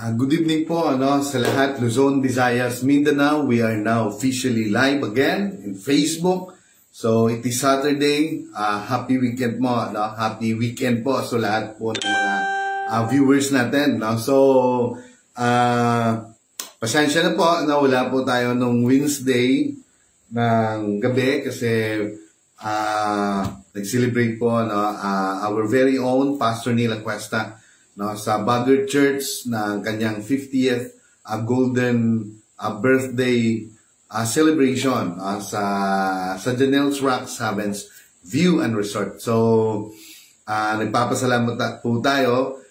Good evening po sa lahat, Luzon, Visayas, Mindanao. We are now officially live again in Facebook. So it is Saturday. Happy weekend mo, Happy weekend po sa lahat po ng mga viewers natin, So pasensya na po na wala po tayo nung Wednesday ng gabi kasi nag-celebrate po our very own Pastor Neil Acuesta sa Baguio Church ng kanyang 50th golden birthday celebration sa Janelle's Rocks Havens View and Resort. So nagpapasalamat po tayo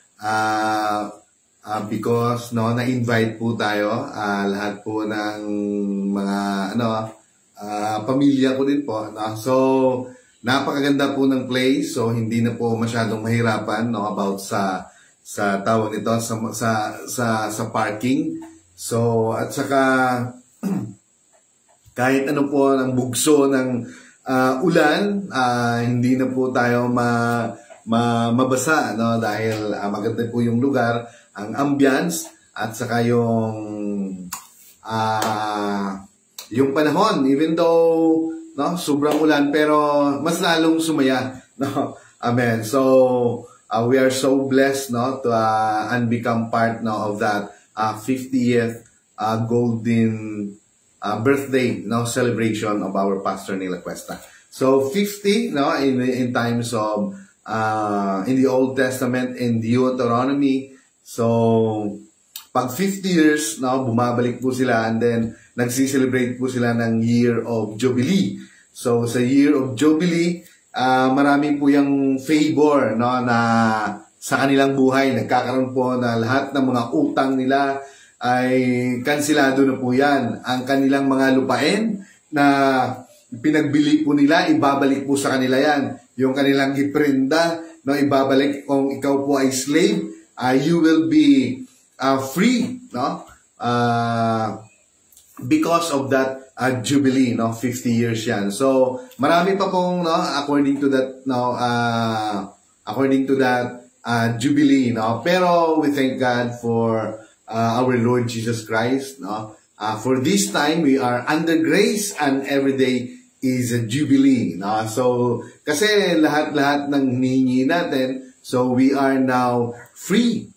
because na-invite po tayo lahat po ng mga pamilya ko din po. So napakaganda po ng place, so hindi na po masyadong mahirapan about sa tawag nito sa parking. So at saka kahit ano po ng bugso ng ulan, hindi na po tayo mabasa dahil maganda po yung lugar, ang ambience at saka yung panahon, even though sobrang ulan pero mas lalong sumaya, Amen. So we are so blessed to and become part of that 50th golden birthday celebration of our Pastor Neil Acuesta. So 50 in times of in the Old Testament, in Deuteronomy. So pag 50 years bumabalik po sila, and then nagsi-celebrate po sila ng Year of Jubilee. So sa Year of Jubilee, marami po yung favor na sa kanilang buhay. Nagkakaroon po na lahat ng mga utang nila ay kansilado na po yan. Ang kanilang mga lupain na pinagbili po nila, ibabalik po sa kanila yan. Yung kanilang iprenda, ibabalik. Kung ikaw po ay slave, you will be free, because of that Jubilee, 50 years yan. So marami pa pong according to that Jubilee, pero we thank God for our Lord Jesus Christ, for this time we are under grace and every day is a Jubilee, So kasi lahat ng hinihingi natin, so we are now free,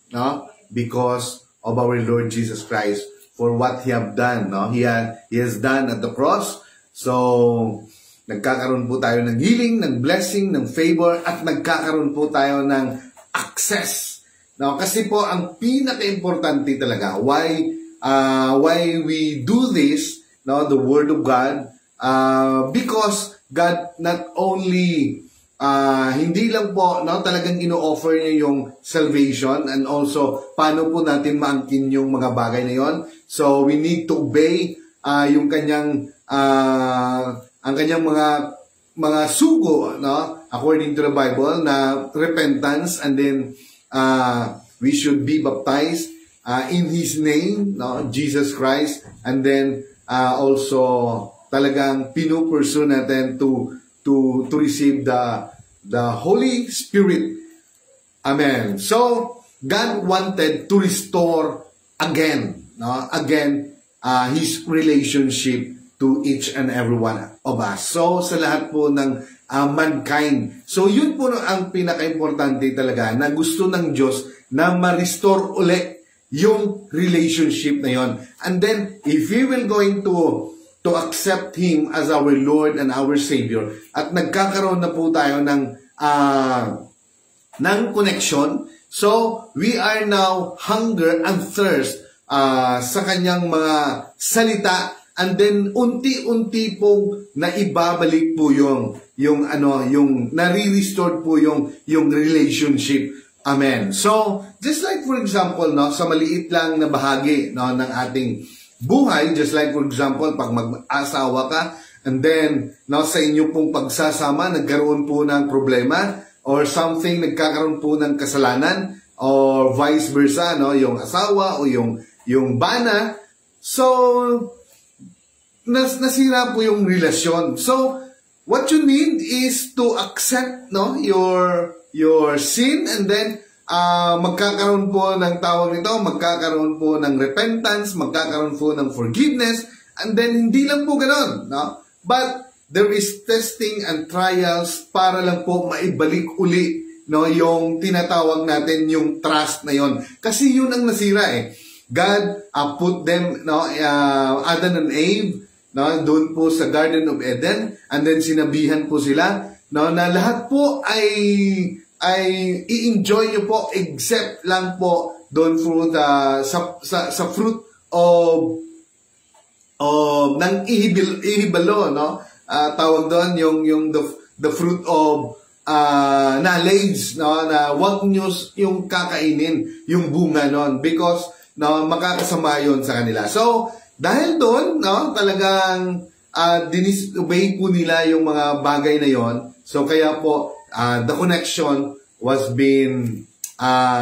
because of our Lord Jesus Christ, for what He have done, He has done at the cross. So nagkakaroon po tayo ng healing, ng blessing, ng favor, at nagkakaroon po tayo ng access. Kasi po ang pinaka-importante talaga why we do this, the Word of God, because God not only hindi lang po talagang ino-offer niya yung salvation, and also paano po natin maangkin yung mga bagay na yon. So we need to obey yung kanyang ang kanyang mga sugo, according to the Bible, na repentance, and then we should be baptized in His name, Jesus Christ, and then also talagang pinupursu natin to receive the Holy Spirit. Amen. So God wanted to restore again His relationship to each and every one of us. So sa lahat po ng mankind. So yun po ang pinaka-importante talaga, na gusto ng Diyos na ma-restore ulit yung relationship na yon. And then if we will going to accept Him as our Lord and our Savior, at nagkakaroon na po tayo ng connection, so we are now hunger and thirst sa kanyang mga salita, and then unti-unti pong naibabalik po yung nare-restore po yung relationship. Amen. So just like for example, sa maliit lang na bahagi ng ating buhay, just like for example, pag mag-asawa ka, and then sa inyo pong pagsasama, nagkaroon po ng problema, or something, nagkakaroon po ng kasalanan, or vice versa, yung asawa o yung bana, so nasira po yung relasyon. So what you need is to accept your sin, and then magkakaroon po ng tawag nito, magkakaroon po ng repentance, magkakaroon po ng forgiveness, and then hindi lang po ganoon, no? But there is testing and trials para lang po maibalik uli, no, yung tinatawag natin yung trust na yon. Kasi yun ang nasira eh. God put them, no, Adam and Eve, no, doon po sa Garden of Eden, and then sinabihan po sila, no, na lahat po ay i-enjoy nyo po except lang po doon sa fruit of ng ihibalo, no? Tawag doon yung the fruit of knowledge, no, na wag nyo yung kakainin yung bunga noon because no, makakasama yun sa kanila. So dahil doon, no, talagang disobey po nila yung mga bagay na yon. So kaya po the connection was being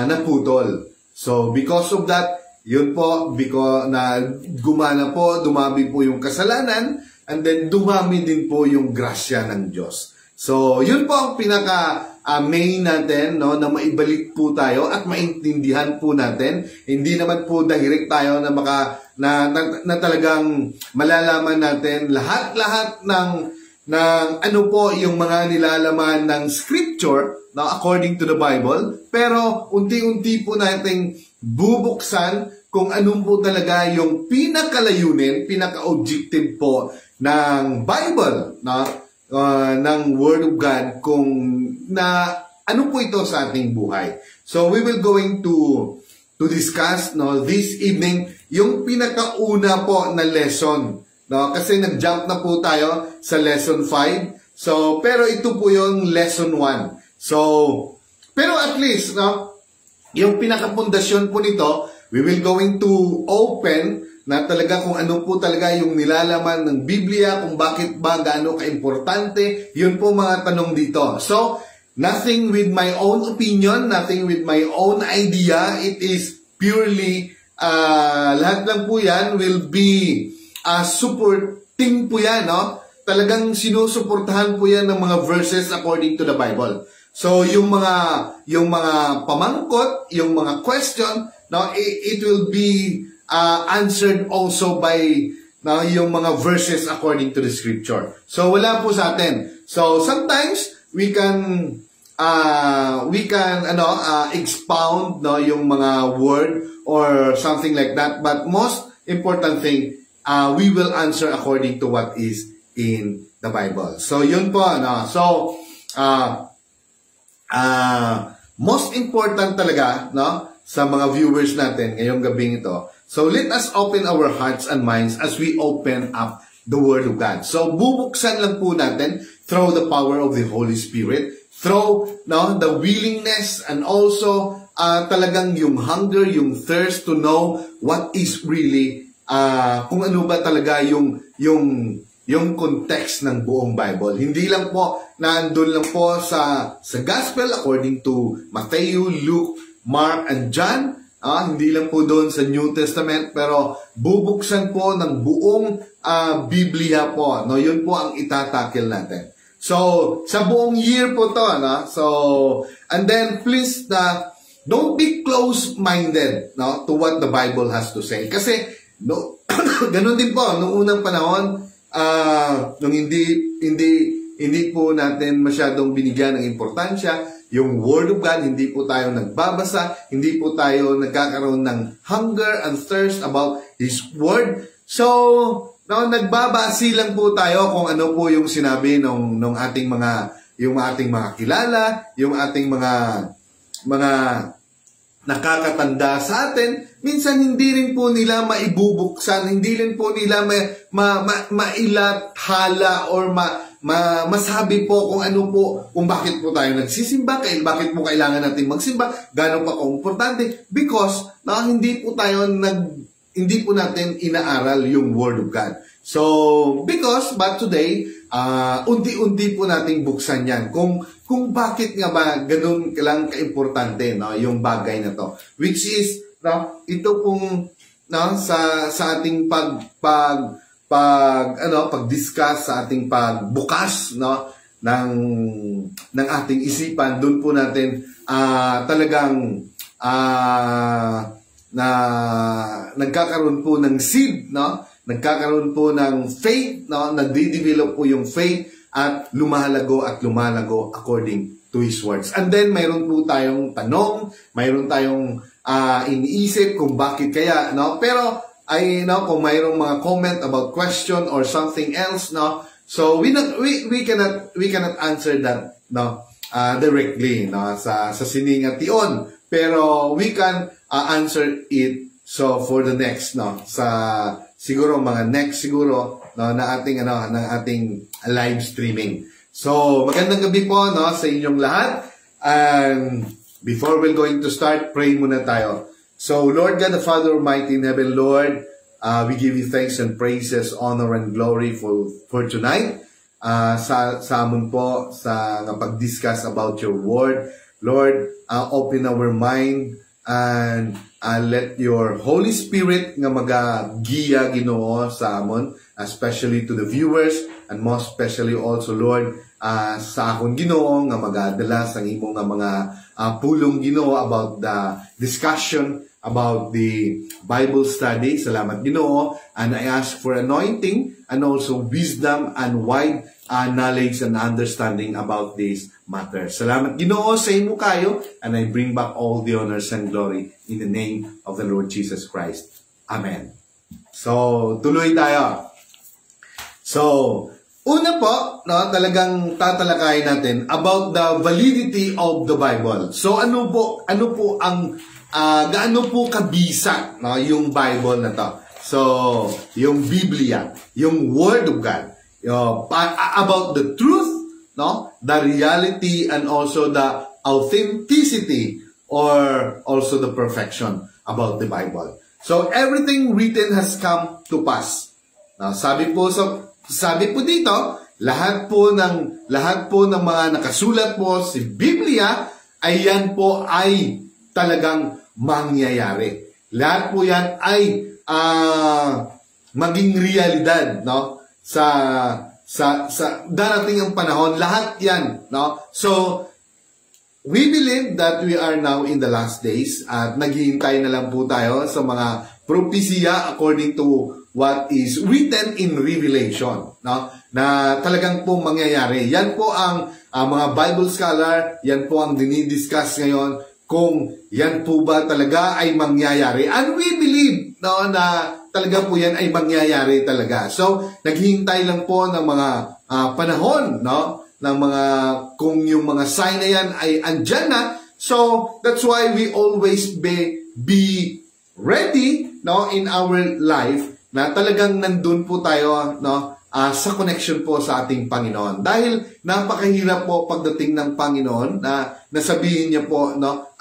naputol. So because of that, yun po, because na gumana po, dumami po yung kasalanan, and then dumami din po yung grasya ng Diyos. So yun po ang pinaka main natin, no, na maibalik po tayo at maintindihan po natin. Hindi naman po direct tayo na na talagang malalaman natin lahat ng ano po yung mga nilalaman ng scripture, no, according to the Bible, pero unti-unti po nating bubuksan kung anong po talaga yung pinakalayunin, pinaka-objective po ng Bible, no, ng Word of God, kung na ano po ito sa ating buhay. So we will going to discuss, no, this evening yung pinakauna po na lesson, no, kasi nag-jump na po tayo sa lesson 5. So pero ito po yung lesson 1. So pero at least, no, yung pinakapundasyon po nito, we will going to open na talaga kung ano po talaga yung nilalaman ng Biblia, kung bakit ba gaano kaimportante, yun po mga tanong dito. So nothing with my own opinion, nothing with my own idea, it is purely lahat lang po yan will be supporting po yan, no? Talagang sinusuportahan po yan ng mga verses according to the Bible. So yung mga pamangkot, yung mga question, no, it will be answered also by, no, yung mga verses according to the scripture. So wala po sa atin. So sometimes we can expound, no, yung mga word or something like that, but most important thing, we will answer according to what is in the Bible. So yun po, no. So most important talaga, no, sa mga viewers natin ngayong gabing ito. So let us open our hearts and minds as we open up the Word of God. So bubuksan lang po natin through the power of the Holy Spirit, through, no, the willingness, and also talagang yung hunger, yung thirst to know what is really, kung ano ba talaga yung context ng buong Bible. Hindi lang po nandun lang po sa Gospel according to Matthew, Luke, Mark, and John. Hindi lang po doon sa New Testament, pero bubuksan po ng buong Biblia po. No, yun po ang itatakil natin. So, sa buong year po to, no? So, and then please, don't be close-minded, no, to what the Bible has to say. Kasi, no, ganun din po, noong unang panahon, nung hindi po natin masyadong binigyan ng importansya, yung Word of God, hindi po tayo nagbabasa, hindi po tayo nagkakaroon ng hunger and thirst about His Word. So, no, nagbabasi lang po tayo kung ano po yung sinabi ng ating mga kilala, yung ating mga nakakatanda sa atin. Minsan hindi rin po nila maibubuksan, hindi rin po nila mailathala or masabi po kung ano po, kung bakit po tayo nagsisimba, bakit po kailangan natin magsimba, gaano pa importante, because hindi po natin inaaral yung Word of God. So, but today, unti-unti po nating buksan yan. Kung bakit nga ba ganun lang kaimportante, no, yung bagay na to. Which is, no, ito pong, no, sa ating pag-discuss, sa ating pagbukas, no, ng ating isipan. Doon po natin talagang na nagkakaroon po ng seed, no? Nagkakaroon po ng faith, no? Nagde-develop po yung faith at lumalago according to His words. And then mayroon po tayong tanong, mayroon tayong iniisip kung bakit kaya, no? Pero kung mayroong mga comment about question or something else, no? So we cannot answer that, no? Directly, no? Sa siningat tion. Pero we can answer it so for the next, no? Sa siguro mga next siguro, no, na ating ng ating live streaming. So magandang gabi po, no, sa inyong lahat. And before we're going to start, pray muna tayo. So Lord God the Father Almighty in heaven, Lord, we give you thanks and praises, honor and glory for tonight. Sa amon po sa pag-discuss about your word. Lord, open our mind and let your Holy Spirit nga magagiya, Ginoo, sa amon, especially to the viewers and most especially also, Lord, sa akong Ginoo nga magadala sa imo nga mga pulong, Ginoo, about the discussion about the Bible study. Salamat, Ginoo, and I ask for anointing and also wisdom and wide knowledge and understanding about this matter. Salamat, Ginoo, sa imo kayo, and I bring back all the honors and glory in the name of the Lord Jesus Christ. Amen. So, tuloy tayo. So, una po, no, talagang tatalakayin natin about the validity of the Bible. So, ano po ang gaano po kabisa, no, yung Bible na to? So, yung Biblia, yung Word of God, about the truth, no, the reality, and also the authenticity or also the perfection about the Bible. So, everything written has come to pass. Now, sabi po dito, lahat po ng mga nakasulat po sa Biblia ay yan po ay talagang mangyayari. Lahat po yan ay maging realidad, no? Sa darating ang panahon, lahat yan, no? So we believe that we are now in the last days at naghihintay na lang po tayo sa mga propesya according to what is written in Revelation, no? Na talagang po mangyayari. Yan po ang mga Bible scholar, yan po ang dinidiscuss ngayon, kung yan po ba talaga ay mangyayari. And we believe, no, na talaga po yan ay mangyayari talaga. So, naghihintay lang po ng mga panahon, no, ng mga, kung yung mga sign na yan ay andyan na. So, that's why we always be ready, no, in our life, na talagang nandun po tayo, no, sa connection po sa ating Panginoon. Dahil napakahirap po pagdating ng Panginoon na nasabihin niya po, no,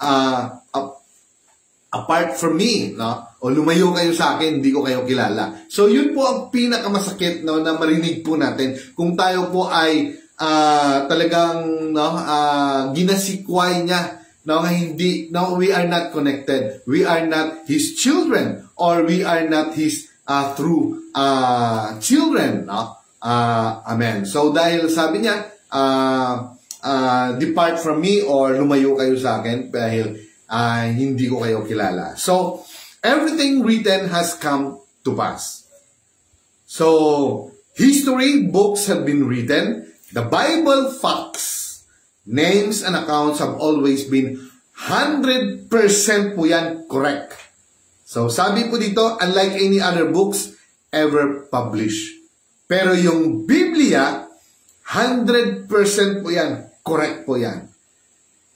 apart from me, no, o lumayo kayo sa akin, hindi ko kayo kilala. So yun po ang pinakamasakit, no, na marinig po natin kung tayo po ay talagang, no, ginasikway niya, no, hindi, no, we are not connected, we are not His children, or we are not His through children, no? Amen. So dahil sabi niya, depart from me or lumayo kayo sa akin dahil hindi ko kayo kilala. So everything written has come to pass. So history books have been written. The Bible facts, names and accounts have always been 100% po yan correct. So, sabi po dito, unlike any other books ever published. Pero yung Biblia, 100% po yan. Correct po yan.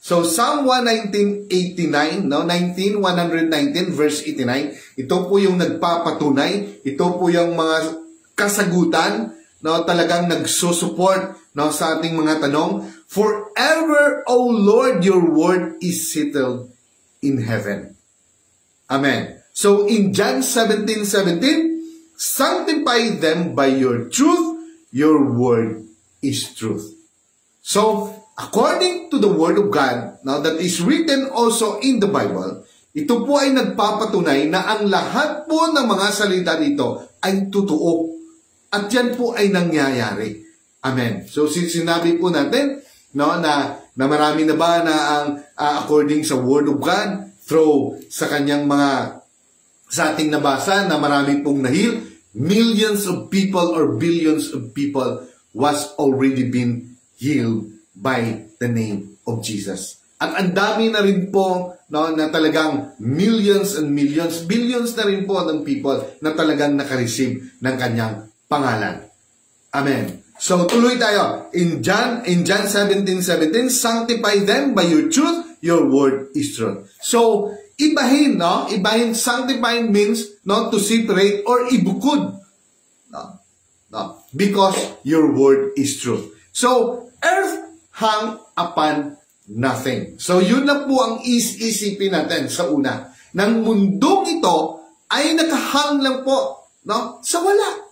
So, Psalm 119:89, no? 119 verse 89, ito po yung nagpapatunay. Ito po yung mga kasagutan, no? Talagang nagsusupport, no, sa ating mga tanong. Forever, O Lord, your word is settled in heaven. Amen. So in John 17:17, sanctify them by your truth, your word is truth. So, according to the word of God, now that is written also in the Bible, ito po ay nagpapatunay na ang lahat po ng mga salita dito ay totoo. At yan po ay nangyayari. Amen. So sinabi po natin, no, na marami na ba na ang according sa Word of God through sa kanyang sa ating nabasa na marami pong nahil, millions of people or billions of people was already been healed by the name of Jesus. At ang dami na rin po, no, na talagang millions and millions, billions na rin po ng people na talagang nakareceive ng kanyang pangalan. Amen. So tuloy tayo. In John 17:17, sanctify them by your truth, your word is truth. So ibahin, no? Ibahin, sanctifying means, no, to separate or ibukod. No? Because your word is truth. So earth hung upon nothing. So yun na po ang isipin natin sa una. Nang mundong ito ay nakahang lang po, no, sa wala.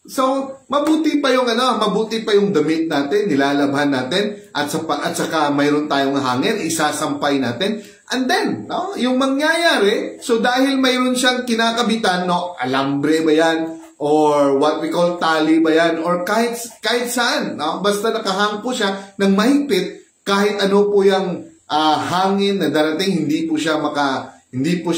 So mabuti pa yung damit natin, nilalabhan natin at saka mayroon tayong hangin, isasampay natin. And then, no, yung mangyayari, so dahil mayroon siyang kinakabitan, no, alambre ba yan? Or what we call tali ba yan? Or kahit saan, no? Basta nakahang po siya ng mahigpit, kahit ano po yung hangin na darating, hindi po siya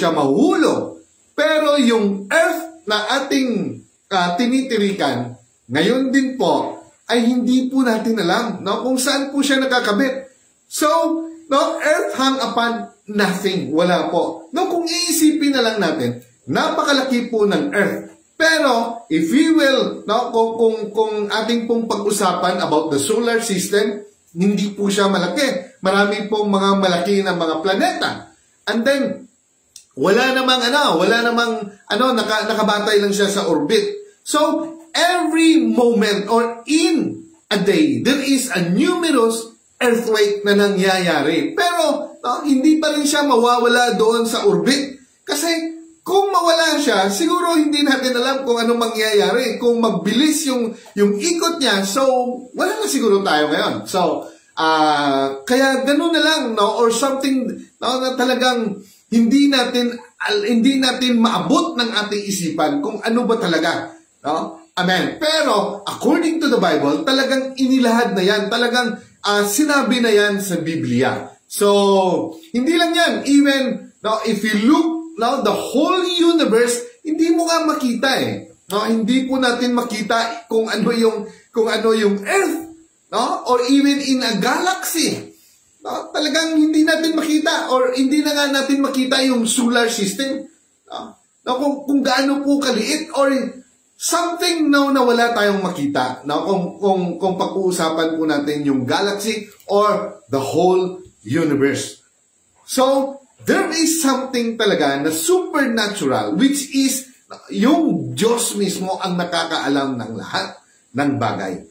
mahulog. Pero yung earth na ating tinitirikan, ngayon din po, ay hindi po natin alam, no, kung saan po siya nakakabit. So, no, earth hung upon nothing. Wala po. No, kung iisipin na lang natin, napakalaki po ng earth. Pero, if we will, no, kung ating pong pag-usapan about the solar system, hindi po siya malaki. Marami pong mga malaki na mga planeta. And then, wala namang nakabatay lang siya sa orbit. So, every moment or in a day, there is a numerous earthquake na nangyayari. Pero, no, hindi pa rin siya mawawala doon sa orbit. Kasi, kung mawala siya, siguro hindi natin alam kung anong mangyayari. Kung magbilis yung ikot niya, so, wala na siguro tayo ngayon. So, kaya ganun na lang, no, or something, no, na talagang hindi natin maabot ng ating isipan kung ano ba talaga, no? Amen. Pero according to the Bible, talagang inilahad na yan, talagang sinabi na yan sa Biblia. So hindi lang yan, even, no, if you look, no, the whole universe, hindi mo nga makita no? Hindi po natin makita kung ano yung earth, no, or even in a galaxy. No, talagang hindi natin makita or hindi na nga natin makita yung solar system. No, kung gaano po kaliit or something, no, na wala tayong makita. No, kung pag-uusapan po natin yung galaxy or the whole universe. So, there is something talaga na supernatural, which is yung Diyos mismo ang nakakaalam ng lahat ng bagay.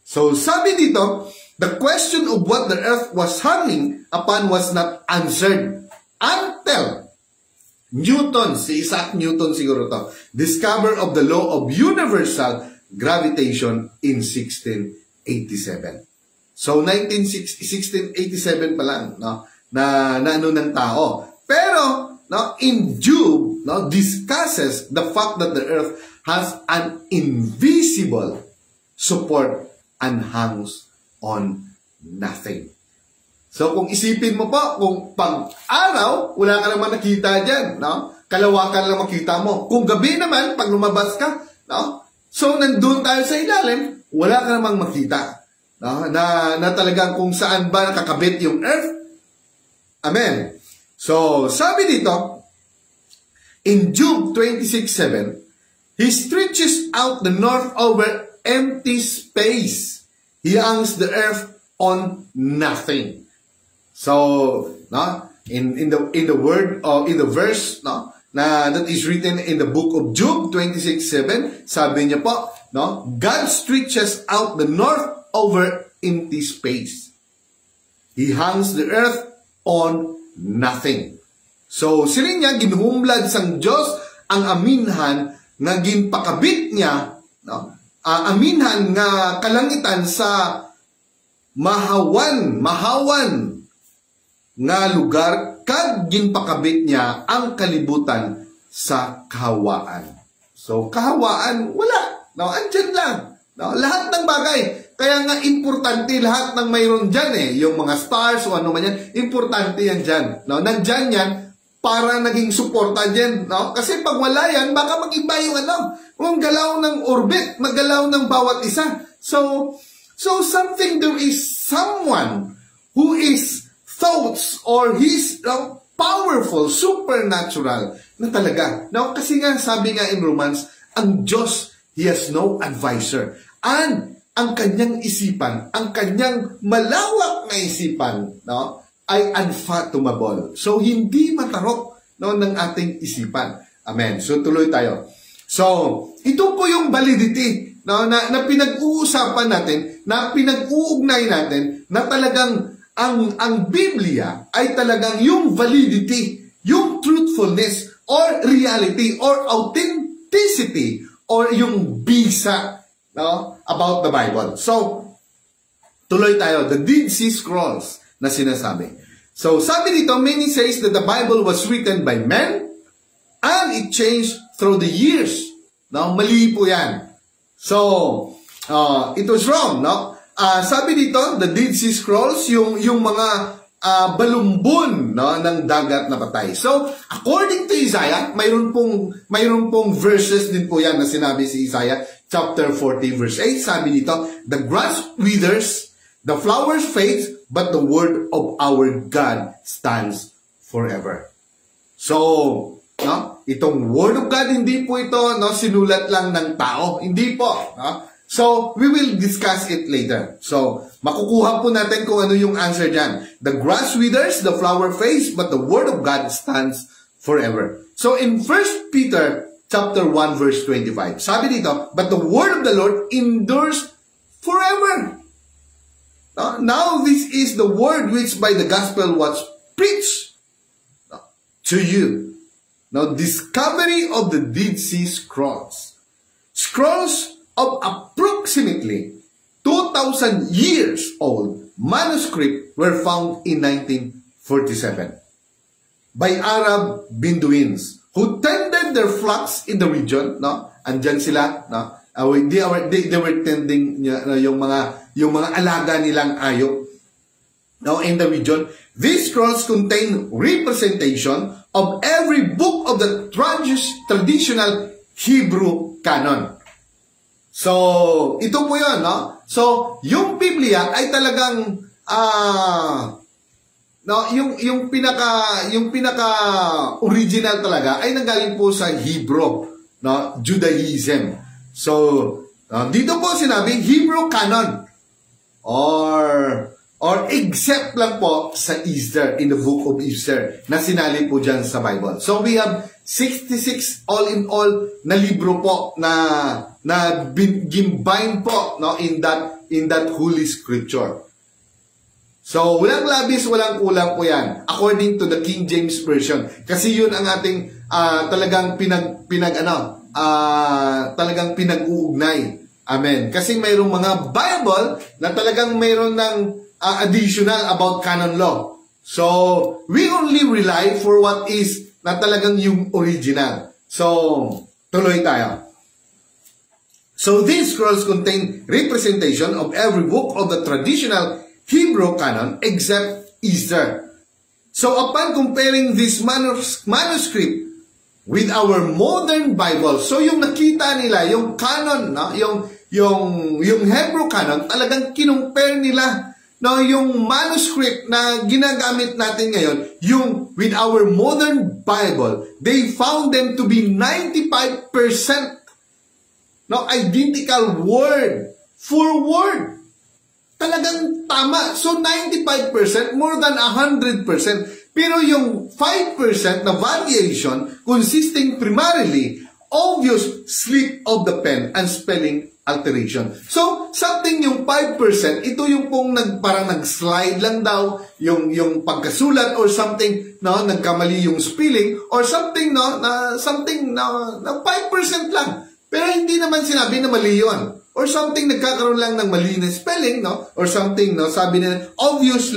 So, sabi dito, the question of what the earth was hanging upon was not answered until Newton, si Isaac Newton siguro to, discover of the law of universal gravitation in 1687. So, 1687 pa lang, no, na ano ng tao. Pero, no, in Job, no, discusses the fact that the earth has an invisible support and hangs on nothing. So, kung isipin mo po, kung pag-araw, wala ka naman nakita dyan, no? Kalawakan lang makita mo. Kung gabi naman, pag lumabas ka, no? So, nandun tayo sa ilalim, wala ka namang makita, no? Na talagang kung saan ba nakakabit yung earth. Amen. So, sabi dito, in Job 26:7, He stretches out the north over empty space. He hangs the earth on nothing. So, no, in the word or in the verse, no, na that is written in the book of Job 26:7, sabi niya po, no, God stretches out the north over empty space. He hangs the earth on nothing. So, sila niya ginuhumlad sang Diyos ang aminhan nga ginpakabit niya, no, aminhan nga kalangitan sa mahawan nga lugar kag ginpakabit niya ang kalibutan sa kahawaan. So kahawaan wala. No, andyan lang. No? Lahat ng bagay. Kaya nga importante lahat ng mayroon dyan eh. Yung mga stars o ano man yan, importante yan dyan. No? Nandyan yan para naging suporta dyan. No? Kasi pag wala yan, baka mag-iba yung yung galaw ng orbit, maggalaw ng bawat isa. So something, there is someone who is thoughts or his powerful, supernatural na talaga. No? Kasi nga, sabi nga in Romans, ang Diyos, He has no advisor. And ang kanyang isipan, ang kanyang malawak na isipan, no, ay unfathomable. So, hindi matarok, no, ng ating isipan. Amen. So, tuloy tayo. So, ito po yung validity, no, na pinag-uusapan natin, na pinag-uugnay natin, na talagang ang Biblia ay talagang yung validity, yung truthfulness, or reality, or authenticity, or yung bisa, no, about the Bible. So, tuloy tayo. The Dead Sea Scrolls na sinasabi. So, sabi dito, many says that the Bible was written by men and it changed through the years. No, mali po yan. So, it was wrong, no? Sabi dito, the Dead Sea Scrolls, yung mga balumbon, no, ng dagat na patay. So, according to Isaiah, mayroon pong verses din po yan na sinabi si Isaiah, chapter 40, verse 8. Sabi dito, the grass withers, the flowers fade, but the word of our God stands forever. So, no, itong word of God, hindi po ito, no, sinulat lang ng tao. Hindi po, no? So, we will discuss it later. So, makukuha po natin kung ano yung answer dyan. The grass withers, the flower fades, but the word of God stands forever. So, in 1 Peter chapter 1, verse 25, sabi dito, but the word of the Lord endures forever. Now, this is the word which by the gospel was preached to you. Now, discovery of the Dead Sea Scrolls. Scrolls of approximately 2,000 years old manuscript were found in 1947 by Arab Bedouins who tended their flocks in the region. No, andyan sila. No, they were tending yung mga alaga nilang ayok. Now, in the region, these scrolls contain representation of every book of the traditional Hebrew canon. So, ito po yun, no? So, yung Biblia ay talagang, no, yung pinaka original talaga ay nanggaling po sa Hebrew, no, Judaism. So, dito po sinabi, Hebrew canon, or except lang po sa Esther, in the book of Esther, na sinali po dyan sa Bible. So, we have 66 all in all na libro po na gimbind po, no, in that holy scripture. So walang labis, walang kulang po yan according to the King James Version, kasi yun ang ating talagang talagang pinag-uugnay. Amen. Kasi mayroong mga Bible na talagang mayroon ng additional about canon law. So we only rely for what is na talagang yung original. So, tuloy tayo. So, these scrolls contain representation of every book of the traditional Hebrew canon except Esther. So, upon comparing this manuscript with our modern Bible, so yung nakita nila, yung canon, no? yung Hebrew canon, talagang kinumpare nila, no, yung manuscript na ginagamit natin ngayon, yung with our modern Bible, they found them to be 95%, no, identical word for word. Talagang tama. So 95%, more than 100%. Pero yung 5% na variation consisting primarily obvious slip of the pen and spelling alteration. So, something yung 5%, ito yung pong parang nag-slide lang daw, yung pagkasulat or something, no, nagkamali yung spelling or something, no, na 5% lang. Pero hindi naman sinabi na mali yun. Or something nagkakaroon lang ng mali na spelling, no, or something, no, sabi nila, obvious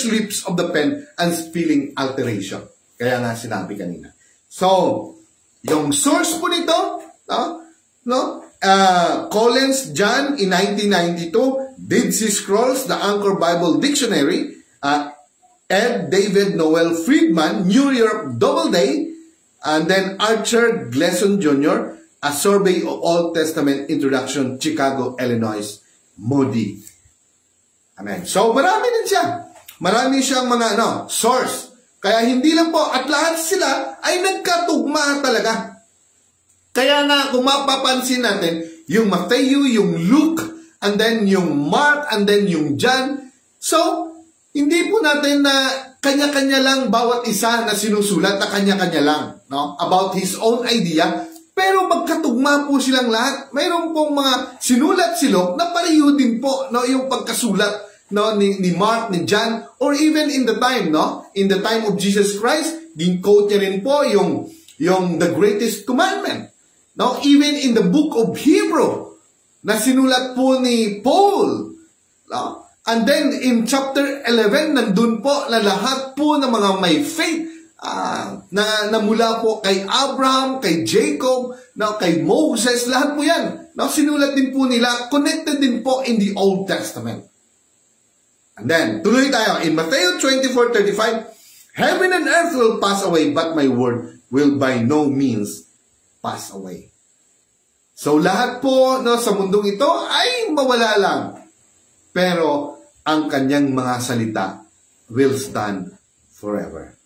slips of the pen and spelling alteration. Kaya nga sinabi kanina. So, yung source po nito, no, Collins John in 1992, Dead Sea Scrolls, the Anchor Bible Dictionary, Ed David Noel Friedman, New York Doubleday, and then Archer Gleason Jr., A Survey of Old Testament Introduction, Chicago, Illinois, Moody. Amen. So, marami din siya. Marami siyang mga source. Kaya hindi lang po, at lahat sila ay nagkatugma talaga. Kaya nga, kung mapapansin natin, yung Matthew, yung Luke, and then yung Mark, and then yung John. So, hindi po natin na kanya-kanya lang bawat isa na sinusulat na kanya-kanya lang, no? About his own idea. Pero magkatugma po silang lahat. Mayroon pong mga sinulat silog na pareho din po, no, yung pagkasulat, no, ni Mark, ni John, or even in the time, no, in the time of Jesus Christ, din-quote niya rin po yung the greatest commandment, no, even in the book of Hebrew, na sinulat po ni Paul, no, and then in chapter 11, nandun po na lahat po ng mga may faith, na mula po kay Abraham, kay Jacob, kay Moses, lahat po yan. Sinulat din po nila, connected din po in the Old Testament. And then, tuloy tayo. In Matthew 24:35, Heaven and earth will pass away, but my word will by no means pass away. So, lahat po sa mundong ito ay mawala lang. Pero, ang kanyang mga salita will stand forever.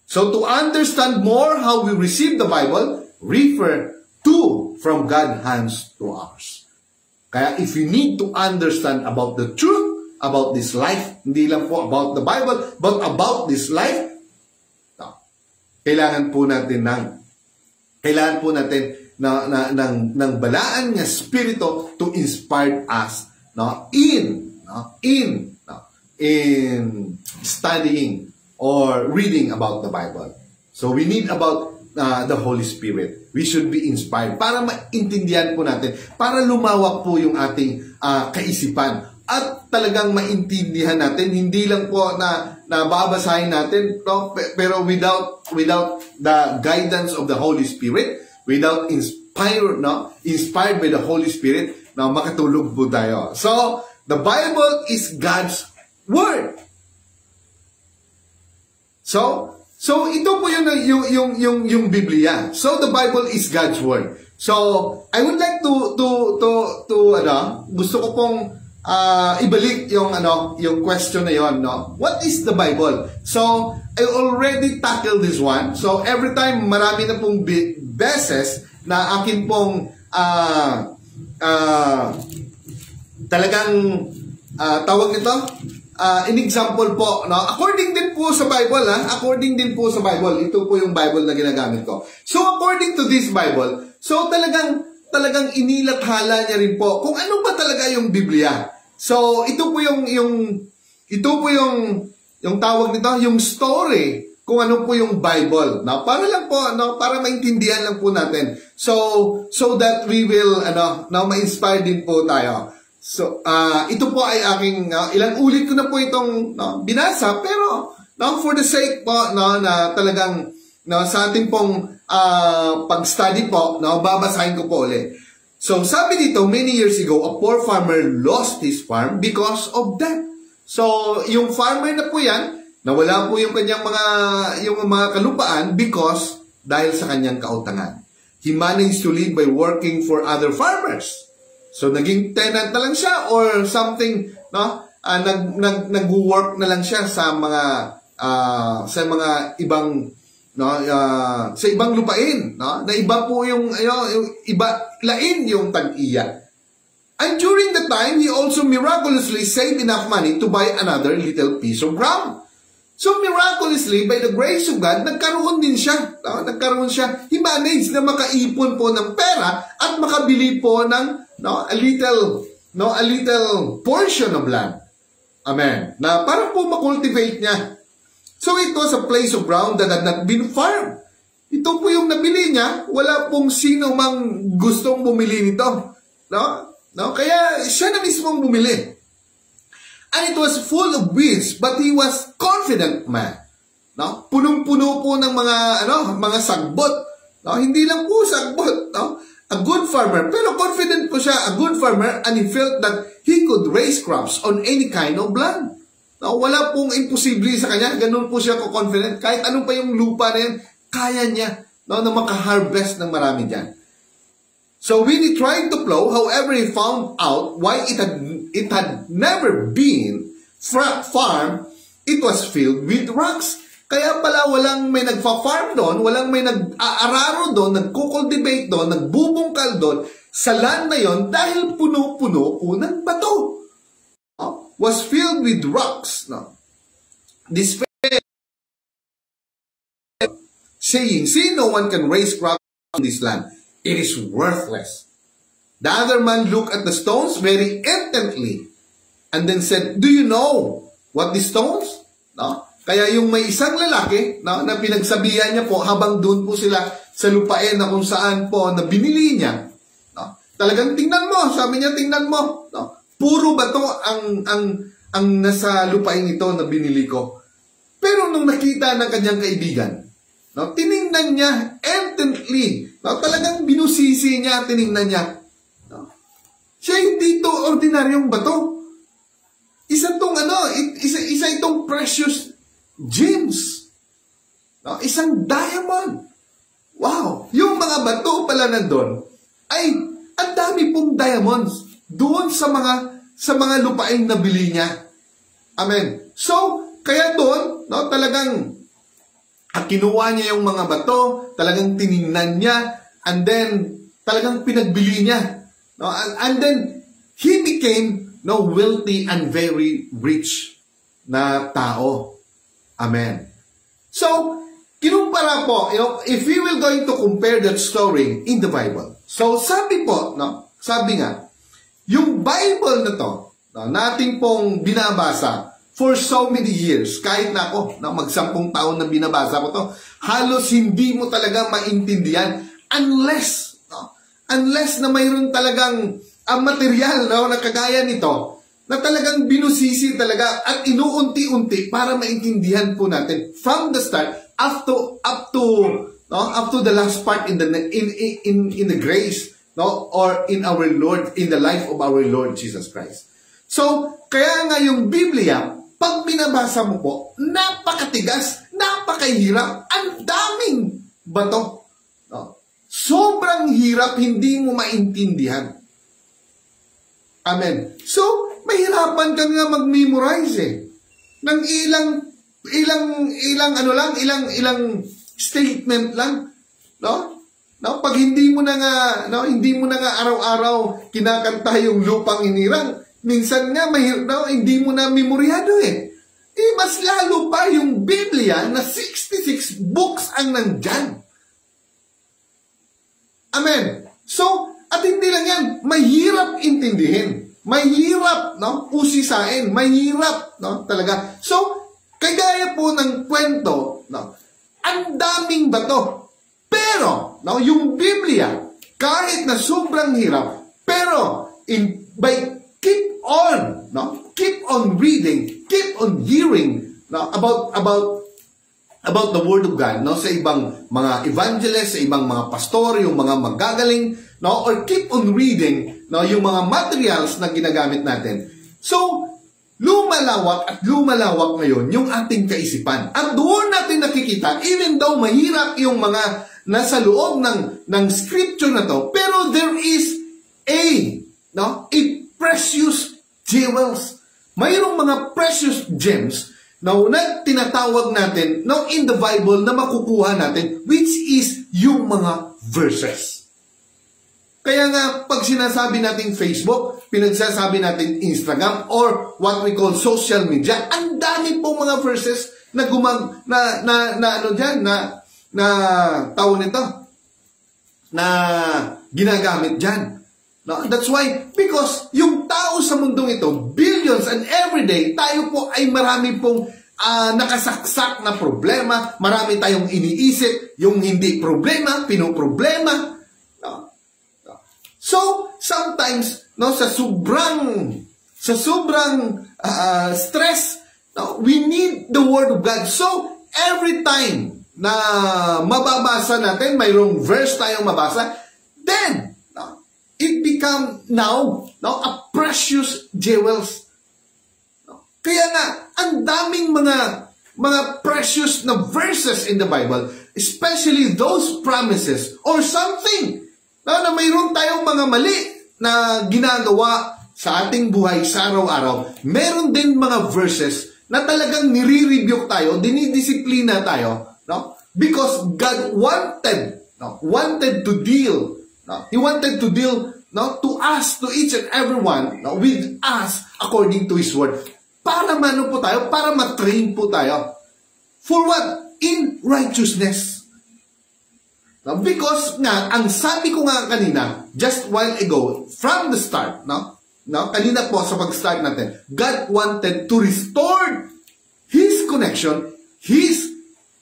So to understand more how we receive the Bible, refer to from God's hands to ours. Kaya if you need to understand about the truth, about this life, hindi lang po about the Bible, but about this life, kailangan po natin ng balaan ng Espiritu to inspire us in studying or reading about the Bible. So we need about the Holy Spirit. We should be inspired para maintindihan po natin, para lumawak po yung ating kaisipan at talagang maintindihan natin, hindi lang po na babasahin natin, pero without the guidance of the Holy Spirit, without inspired by the Holy Spirit, makatulog po tayo. So the Bible is God's Word. So ito po yung Biblia. So the Bible is God's Word. So I would like to gusto ko pong ibalik yung question na yon, no? What is the Bible? So I already tackled this one. So every time marami na pong beses na akin pong talagang tawag nito, in example po, no? According din po sa Bible, according din po sa Bible, ito po yung Bible na ginagamit ko. So according to this Bible, so talagang inilathala niya rin po kung ano ba talaga yung Biblia. So ito po yung tawag nito, yung story kung ano po yung Bible. Now, para lang po, para maintindihan lang po natin. So that we will ma-inspire din po tayo. So, ito po ay aking, ilang ulit ko na po itong binasa, pero for the sake po, na talagang sa ating pong pag-study po, babasahin ko po ulit. So, sabi dito, many years ago, a poor farmer lost his farm because of debt. So, yung farmer na po yan, nawala po yung kanyang mga kalupaan because dahil sa kanyang kautangan. He managed to live by working for other farmers. So, naging tenant na lang siya or something, nag-work na lang siya sa mga ibang, sa ibang lupain, na iba po yung lain yung tag-iya. And during the time, he also miraculously saved enough money to buy another little piece of ground. So, miraculously, by the grace of God, nagkaroon din siya. He managed na makaipon po ng pera at makabili po ng a little portion of land. Amen. Na para po makultivate niya. So, it was a place of ground that had not been farmed. Ito po yung nabili niya. Wala pong sino mang gustong bumili nito. Kaya siya na mismong bumili. And it was full of weeds, but he was confident man. Punong-puno po ng mga sagbot. Hindi lang po sagbot. a good farmer. Pero confident po siya, a good farmer, and he felt that he could raise crops on any kind of land. No, wala pong imposible sa kanya. Ganun po siya ko-confident. Kahit anong pa yung lupa na yan, kaya niya, no, na maka-harvest ng marami dyan. So when he tried to plow, however, he found out why it had never been farm, it was filled with rocks. Kaya pala walang may nagfa-farm doon, walang may nag-aararo doon, nagkukultivate doon, nagbubungkal doon sa land na yon dahil puno-puno po ng bato. Was filled with rocks. No? This saying, see, no one can raise crops on this land. It is worthless. The other man looked at the stones very intently and then said, do you know what these stones? No? Kaya yung may isang lalaki, no, na pinagsabihan niya po habang doon po sila sa lupain na kung saan po na binili niya. No? Talagang tingnan mo, sabi niya, tingnan mo. No? Puro bato ang nasa lupain ito na binili ko. Pero nung nakita ng kanyang kaibigan, no, tiningnan niya intently. No, talagang binusisi niya, tiningnan niya. No? Siya hindi ito ordinaryong bato. Isa itong precious gems. No? Isang diamond. Wow! Yung mga bato pala nandun, ay ang dami pong diamonds doon sa mga lupain na bili niya. Amen. So, kaya doon, no, talagang kinuha niya yung mga bato, talagang tiningnan niya, and then talagang pinagbili niya. No? And then, he became wealthy and very rich na tao. Amen. So, kinumpara po, if we will going to compare that story in the Bible. So, sabi po, sabi nga, yung Bible na to, nating pong binabasa for so many years, kahit na ako, mag-10 taon na binabasa ko to, halos hindi mo talaga maintindihan unless na mayroon talagang material na kagaya nito, na talagang binusisi talaga at inuunti-unti para maintindihan po natin from the start up to the last part in the grace, or in our Lord, in the life of our Lord Jesus Christ. So, kaya nga yung Biblia, pag binabasa mo po, napakatigas, napakahirap, ang daming bato. No? Sobrang hirap, hindi mo maintindihan. Amen. So, mahirapan ka nga mag-memorize ng ilang statement lang, no? No, pag hindi mo na nga araw-araw kinakanta yung lupang inirang, minsan nga hindi mo na memoryado mas lalo pa yung Biblia na 66 books ang nandyan. Amen. So, at hindi lang yan, mahirap intindihin. Mahirap, usisain. Mahirap, talaga. So, kagaya po ng kwento, ang daming bato. Pero, yung Biblia, kahit na sobrang hirap, pero, keep on reading, keep on hearing, about the Word of God, sa ibang mga evangelists, sa ibang mga pastor, yung mga magagaling, or keep on reading, yung mga materials na ginagamit natin. So, lumalawak ngayon yung ating kaisipan. At doon natin nakikita, even though mahirap yung mga nasa loob ng scripture na to, pero there is a precious jewels. Mayroong mga precious gems na tinatawag natin in the Bible na makukuha natin, which is yung mga verses. Kaya nga, pag sinasabi natin Facebook, pinagsasabi natin Instagram, or what we call social media, ang dami pong mga verses na ginagamit dyan. No? That's why, because yung tao sa mundong ito, billions and everyday, tayo po ay marami pong nakasaksak na problema, marami tayong iniisip, yung hindi problema, pinoproblema. No? So, sometimes, sa sobrang stress, we need the Word of God. So, every time na mababasa natin, mayroong verse tayong mabasa, then, it become now, no, a precious jewels. No? Kaya nga, ang daming mga precious na verses in the Bible, especially those promises or something na mayroon tayong mga mali na ginagawa sa ating buhay sa araw-araw. Meron din mga verses na talagang nire-rebuke tayo, dinidisiplina tayo, no? Because God wanted to deal, no? He wanted to deal, no, to us, to each and everyone, no, with us according to His word. Para mano po tayo, para matrain po tayo. For what? In righteousness. No? Because nga, ang sabi ko nga kanina, just while ago, from the start, no? No, kanina po sa pag-start natin, God wanted to restore His connection, His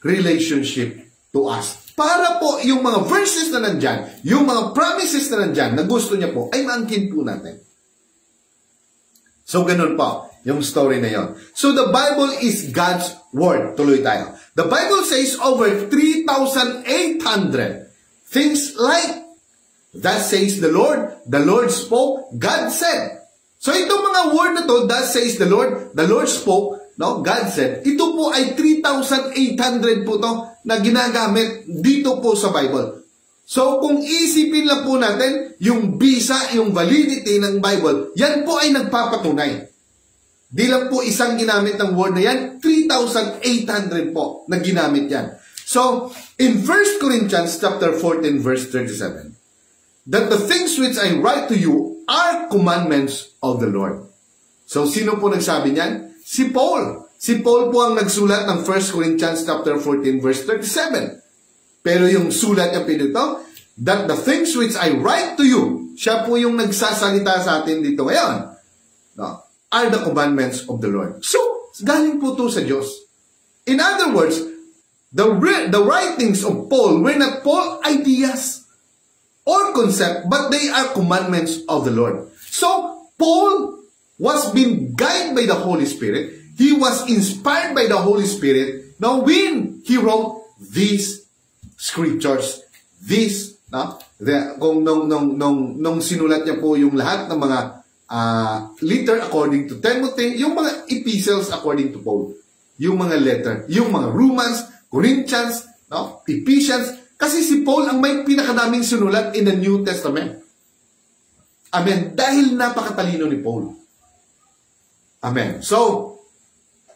relationship to us. Para po yung mga verses na nandyan, yung mga promises na nandyan na gusto niya po, ay maangkin po natin. So, ganun po yung story na yon. So, the Bible is God's Word. Tuloy tayo. The Bible says over 3,800 things like, "Thus says the Lord spoke, God said." So, itong mga word na to, "Thus says the Lord spoke," no, God said, ito po ay 3,800 po to na ginagamit dito po sa Bible. So, kung isipin lang po natin, yung bisa, yung validity ng Bible, yan po ay nagpapatunay. Di lang po isang ginamit ng word na yan, 3,800 po na ginamit yan. So, in 1 Corinthians chapter 14, verse 37, that the things which I write to you are commandments of the Lord. So, sino po nagsabi niyan? Si Paul. Si Paul po ang nagsulat ng 1 Corinthians chapter 14, verse 37. Pero yung sulat niya pinito, that the things which I write to you, siya po yung nagsasalita sa atin dito ngayon, no, are the commandments of the Lord. So, galing po to sa Diyos. In other words, the writings of Paul were not Paul ideas or concept, but they are commandments of the Lord. So, Paul was being guided by the Holy Spirit. He was inspired by the Holy Spirit. Now, when he wrote these scriptures, this, no, nung sinulat niya po yung lahat ng mga letter according to Timothy, yung mga epistles according to Paul, yung mga letter, yung mga Romans, Corinthians, no, Ephesians, kasi si Paul ang may pinakadaming sinulat in the New Testament. Amen. Dahil napakatalino ni Paul. Amen. So,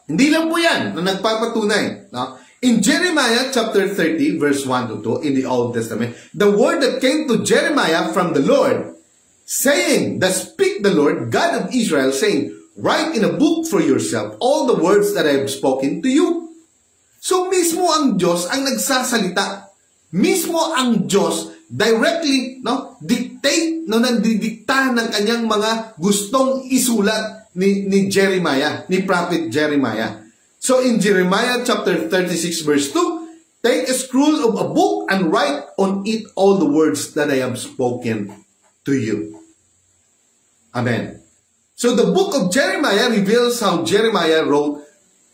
hindi lang po yan na nagpapatunay. No? In Jeremiah chapter 30, verse 1 to 2, in the Old Testament, the word that came to Jeremiah from the Lord, saying, "Thus speak the Lord, God of Israel, saying, write in a book for yourself all the words that I have spoken to you." So, mismo ang Diyos ang nagsasalita. Mismo ang Diyos directly, no, dictate, no, nandidikta ng kanyang mga gustong isulat ni Jeremiah, ni Prophet Jeremiah. So, in Jeremiah chapter 36, verse 2, "Take a scroll of a book and write on it all the words that I have spoken to you." Amen. So the book of Jeremiah reveals how Jeremiah wrote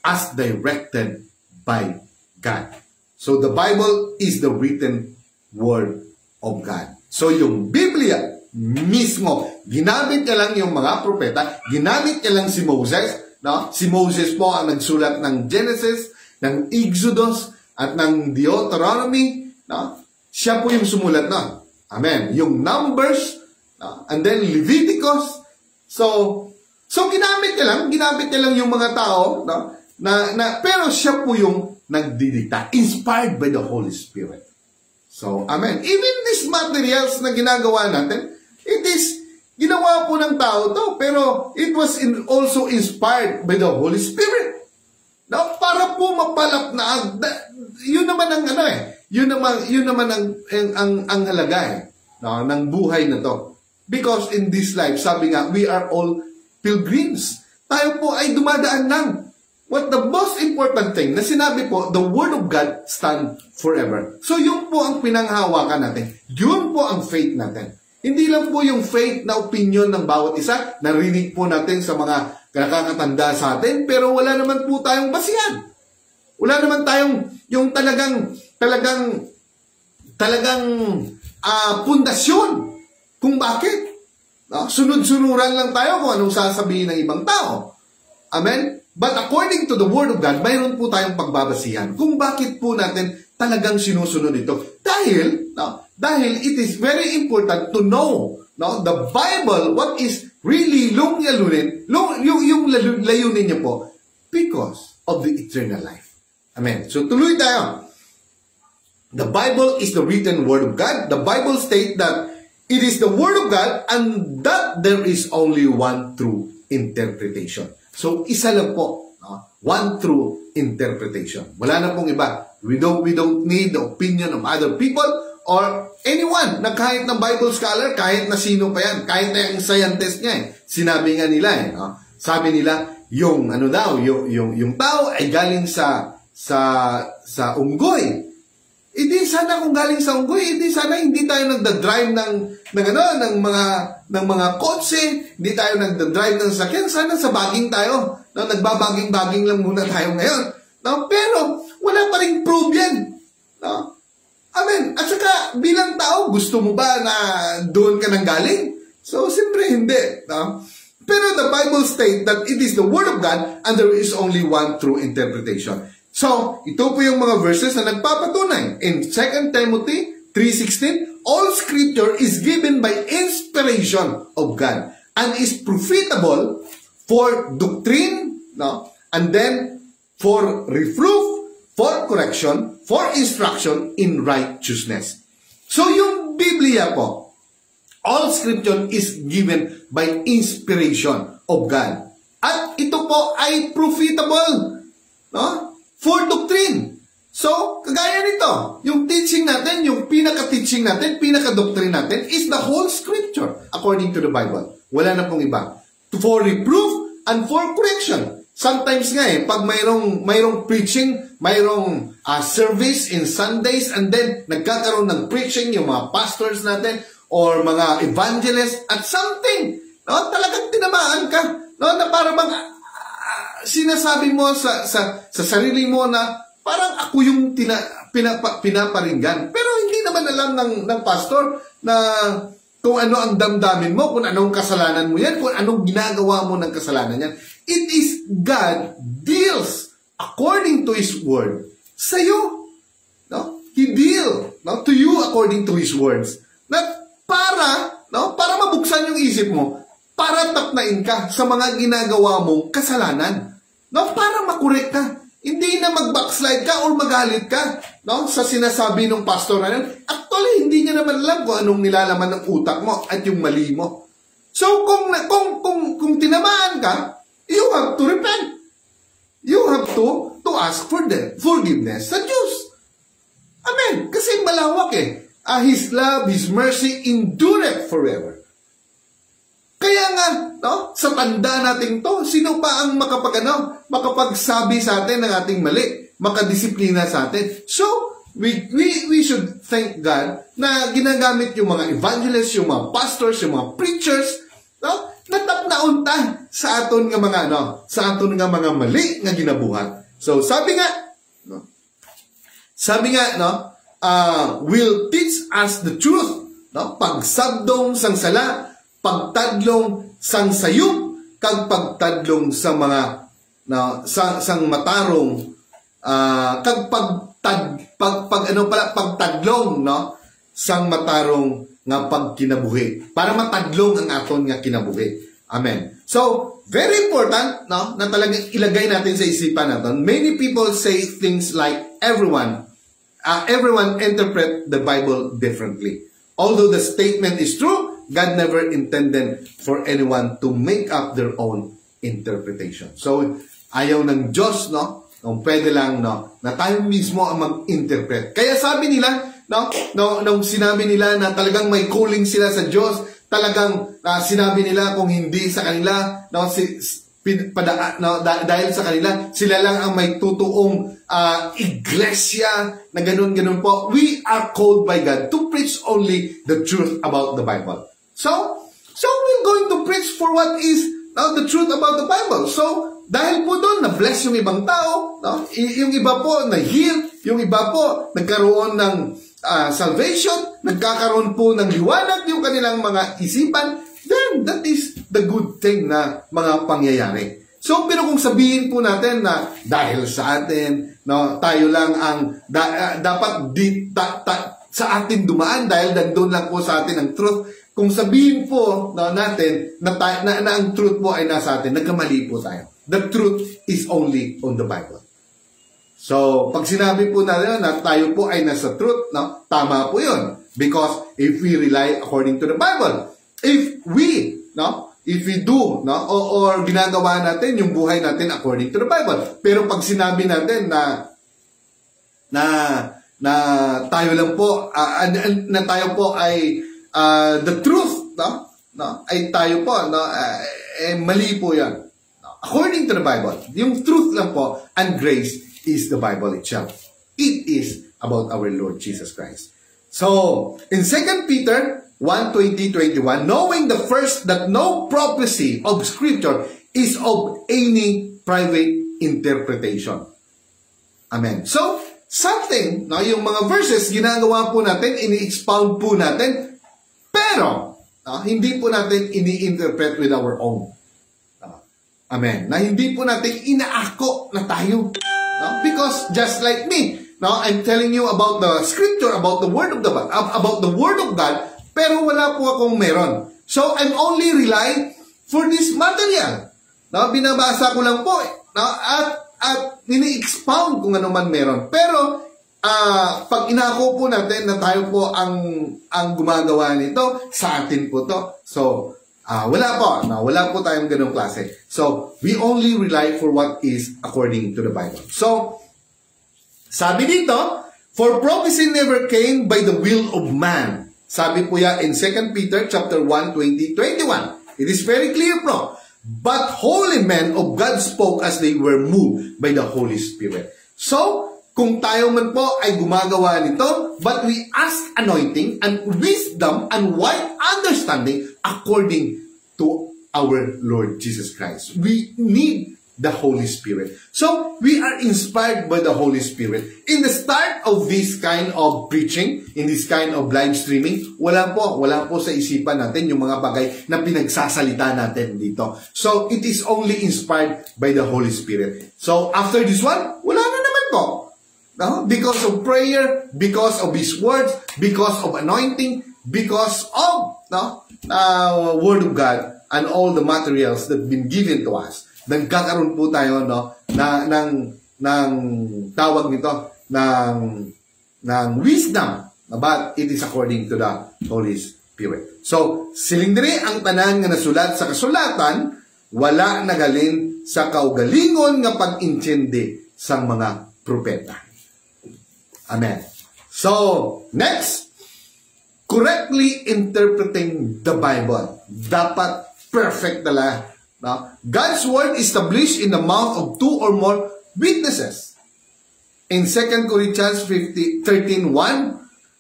as directed by God. So the Bible is the written word of God. So yung Biblia mismo, ginamit niya lang yung mga propeta, ginamit niya lang si Moses, no? Si Moses po ang nagsulat ng Genesis, ng Exodus, at ng Deuteronomy, no? Siya po yung sumulat na. Amen. Yung Numbers, and then Leviticus. So ginamit niya lang yung mga tao, no? Pero siya po yung nagdidikta, inspired by the Holy Spirit. So, amen. Even these materials na ginagawa natin, it is ginawa po ng tao to, pero it was also inspired by the Holy Spirit. No? Para po mapalap na, yun naman ang yun naman ang halaga no, ng buhay na to. Because in this life, sabi nga, we are all pilgrims. Tayo po ay dumadaan lang. What the most important thing na sinabi po, the Word of God stand forever. So yun po ang pinanghawakan natin. Yun po ang faith natin. Hindi lang po yung faith na opinion ng bawat isa, narinig po natin sa mga nakakatanda sa atin, pero wala naman po tayong basihan. Wala naman tayong yung talagang pundasyon kung bakit. No? Sunod-sunuran lang tayo kung anong sasabihin ng ibang tao. Amen? But according to the Word of God, mayroon po tayong pagbabasihan kung bakit po natin talagang sinusunod ito. Dahil it is very important to know the Bible, what is really yung layunin niya po, because of the eternal life. Amen. So tuloy tayo. The Bible is the written Word of God. The Bible states that it is the Word of God and that there is only one true interpretation. So isa lang po, one true interpretation. Wala na pong iba. We don't need the opinion of other people or anyone na kahit ng Bible scholar, kahit na sino pa yan, kahit na yung scientist niya Sinabi nga nila sabi nila, yung tao ay galing sa unggoy. Hindi sana kung galing sa unggoy, hindi sana hindi tayo nagda-drive ng mga kotse, hindi tayo nagda-drive ng sakyan, sana sa baging tayo. Nagbabaging-baging lang muna tayo ngayon. Pero wala pa ring proof yan. Amen. At saka bilang tao, gusto mo ba na doon ka nang galing? So siyempre hindi. Pero the Bible states that it is the Word of God and there is only one true interpretation. So, ito po yung mga verses na nagpapatunay. In 2 Timothy 3:16, all scripture is given by inspiration of God and is profitable for doctrine, and then for reproof, for correction, for instruction in righteousness. So, yung Biblia po, all scripture is given by inspiration of God. At ito po ay profitable, for doctrine. So, kagaya nito, yung teaching natin, yung pinaka-teaching natin, pinaka-doctrine natin is the whole scripture according to the Bible. Wala na pong iba. For reproof and for correction. Sometimes nga pag mayroong preaching, mayroong service in Sundays and then nagkakaroon ng preaching yung mga pastors natin or mga evangelists at something, talagang tinamaan ka, na para bang sinasabi mo sa sarili mo na parang ako yung pinaparinggan. Pero hindi naman alam ng pastor na kung ano ang damdamin mo, kung anong kasalanan mo yan, kung anong ginagawa mo ng kasalanan yan. It is God deals according to His Word sa iyo. He deal to you according to His words. Para mabuksan yung isip mo, para tapnain ka sa mga ginagawa mong kasalanan. Para makorek ka. Hindi na mag-backslide ka or magalit ka sa sinasabi ng pastor na yun. Actually, hindi niya naman alam kung anong nilalaman ng utak mo at yung mali mo. So, kung tinamaan ka, you have to repent. You have to ask for the forgiveness sa Diyos. Amen. Kasi malawak His love, His mercy endureth forever. Kaya nga, sa tanda natin to, sino pa ang makapagsabi sa atin ng ating mali, makadisiplina sa atin. So, we should thank God na ginagamit yung mga evangelists, yung mga pastors, yung mga preachers, natapnaunta sa aton nga mga mali nga ginabuhat. So, sabi nga, will teach us the truth, pagsabdong sang sala, pagtadlong sang sayop, kag pagtadlong sa mga sang matarong kag pagtadlong sang matarong nga pagkinabuhi para matadlong ang aton nga kinabuhi. Amen. So, very important na talagang ilagay natin sa isipan natin. Many people say things like everyone interpret the Bible differently. Although the statement is true, God never intended for anyone to make up their own interpretation. So, ayaw ng Diyos, kung pwede lang, na tayo mismo ang mag-interpret. Kaya sabi nila, nung sinabi nila na talagang may calling sila sa Diyos, talagang sinabi nila kung hindi sa kanila, dahil sa kanila, sila lang ang may tutuong iglesia na ganun po. We are called by God to preach only the truth about the Bible. So we're going to preach for what is the truth about the Bible. So, dahil po doon, na-bless yung ibang tao, yung iba po na-heal, yung iba po nagkaroon ng salvation, nagkakaroon po ng liwanag yung kanilang mga isipan, then that is the good thing na mga pangyayari. So, pero kung sabihin po natin na dahil sa atin, no, tayo lang ang dapat sa atin dumaan dahil nandun lang po sa atin ang truth. Kung sabihin po natin na ang truth po ay nasa atin, nagkamali po tayo. The truth is only on the Bible. So, pag sinabi po natin na tayo po ay nasa truth, no, tama po yun. Because if we rely according to the Bible, if we do, no, or ginagawa natin yung buhay natin according to the Bible. Pero pag sinabi natin na tayo lang po, na tayo po ay the truth, ay tayo po, mali po yan. According to the Bible, yung truth lang po and grace is the Bible itself. It is about our Lord Jesus Christ. So, in 2 Peter 1:20-21, knowing the first that no prophecy of Scripture is of any private interpretation. Amen. So, something, yung mga verses, ginagawa po natin, ini-expound po natin, pero, hindi po natin ini-interpret with our own. Amen. Na hindi po natin inaako na tayo. Because just like me, I'm telling you about the Scripture, about the Word of God, pero wala po akong meron. So, I'm only relying for this material. Binabasa ko lang po, at nini-expound kung ano man meron. Pero, pag inako po natin na tayo po ang gumagawa nito, sa atin po to. So, wala po tayong ganong klase. So, we only rely for what is according to the Bible. So, sabi dito, for prophecy never came by the will of man. Sabi po yan in 2 Peter chapter 1:20-21. It is very clear po. But holy men of God spoke as they were moved by the Holy Spirit. So, kung tayo man po ay gumagawa nito, but we ask anointing and wisdom and wide understanding according to our Lord Jesus Christ. We need the Holy Spirit. So, we are inspired by the Holy Spirit. In the start of this kind of preaching, in this kind of live streaming, wala po sa isipan natin yung mga bagay na pinagsasalita natin dito. So, it is only inspired by the Holy Spirit. So, after this one, wala na naman po. No? Because of prayer, because of His words, because of anointing, because of Word of God, and all the materials that have been given to us. Nagkakaroon po tayo ng tawag nito ng wisdom, but it is according to the Holy Spirit. So, silindri ang tanan nga nasulat sa kasulatan, wala nagalin sa kaugalingon nga pag-intindi sang mga propeta. Amen. So, next, correctly interpreting the Bible. Dapat perfect talaga. God's word established in the mouth of 2 or more witnesses. In 2 Corinthians 13:1,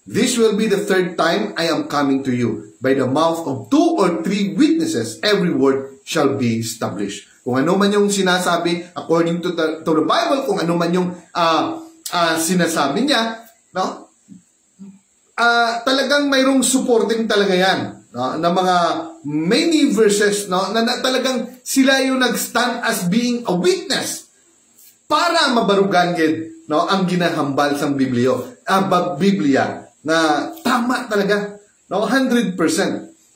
this will be the third time I am coming to you. By the mouth of 2 or 3 witnesses, every word shall be established. Kung ano man yung sinasabi according to the Bible, kung ano man yung sinasabi niya, talagang mayroong supporting talaga yan. Na mga many verses na talagang sila yung nag-stand as being a witness para mabarugan ang ginahambal sa Biblia na tama talaga, 100%.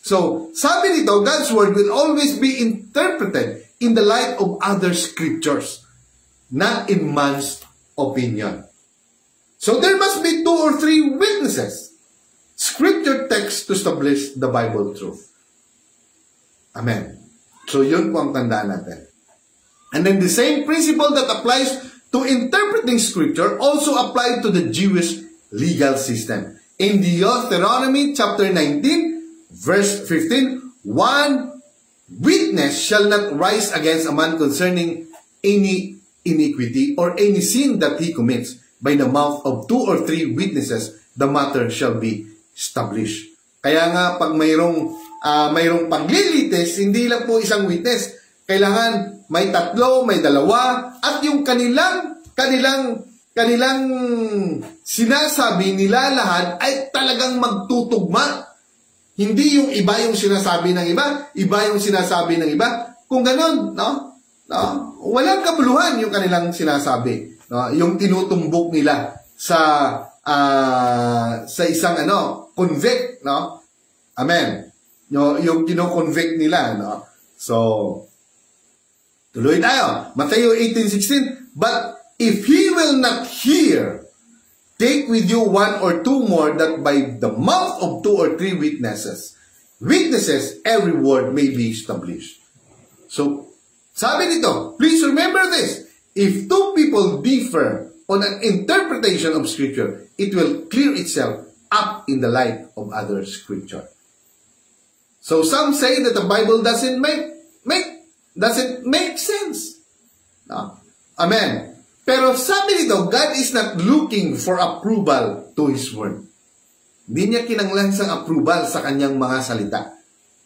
So, sabi dito, God's word will always be interpreted in the light of other scriptures, not in man's opinion. So, there must be 2 or 3 witnesses, scripture text to establish the Bible truth. Amen. So, yun po ang tandaan natin. And then the same principle that applies to interpreting scripture also applied to the Jewish legal system. In Deuteronomy chapter 19, verse 15, one witness shall not rise against a man concerning any iniquity or any sin that he commits. By the mouth of 2 or 3 witnesses, the matter shall be established. Kaya nga, pag mayroong paglilitis, hindi lang po isang witness. Kailangan may 3, may 2, at yung kanilang kanilang sinasabi, nilalahad, ay talagang magtutugma. Hindi yung iba yung sinasabi ng iba yung sinasabi ng iba. Kung ganun, walang kabuluhan yung kanilang sinasabi. Yung tinutumbok nila sa isang convict, Amen. Yung kino-convict nila, So, tuloy tayo. Matthew 18:16, but if he will not hear, take with you one or two more, that by the mouth of two or three witnesses, every word may be established. So, sabi dito, please remember this. If two people differ on an interpretation of Scripture, it will clear itself up in the light of other Scripture. So some say that the Bible doesn't make sense. No? Amen. Pero sabi dito, God is not looking for approval to His Word. Hindi niya kinanglan sang approval sa kanyang mga salita.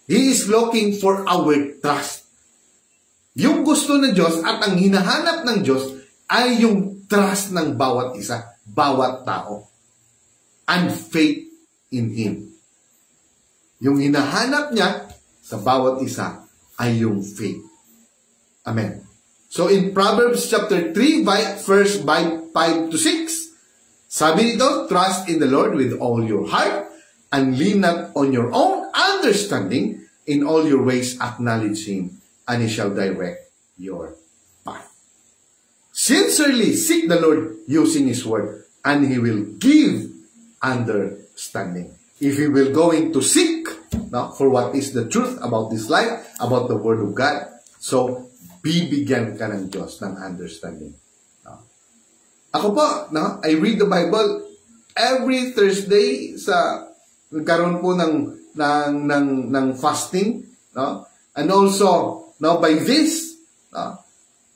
He is looking for our trust. Yung gusto ng Diyos at ang hinahanap ng Diyos ay yung trust ng bawat isa, bawat tao. And faith in Him. Yung hinahanap niya sa bawat isa ay yung faith. Amen. So in Proverbs chapter 3, verse 5 to 6, sabi nito, trust in the Lord with all your heart and lean not on your own understanding. In all your ways acknowledge Him, and He shall direct your path. Sincerely seek the Lord using His word, and He will give understanding. If you will going to seek for what is the truth about this life, about the Word of God, so bibigyan ka ng Diyos ng understanding. Ako po, I read the Bible every Thursday nagkaroon po ng fasting, and also by this,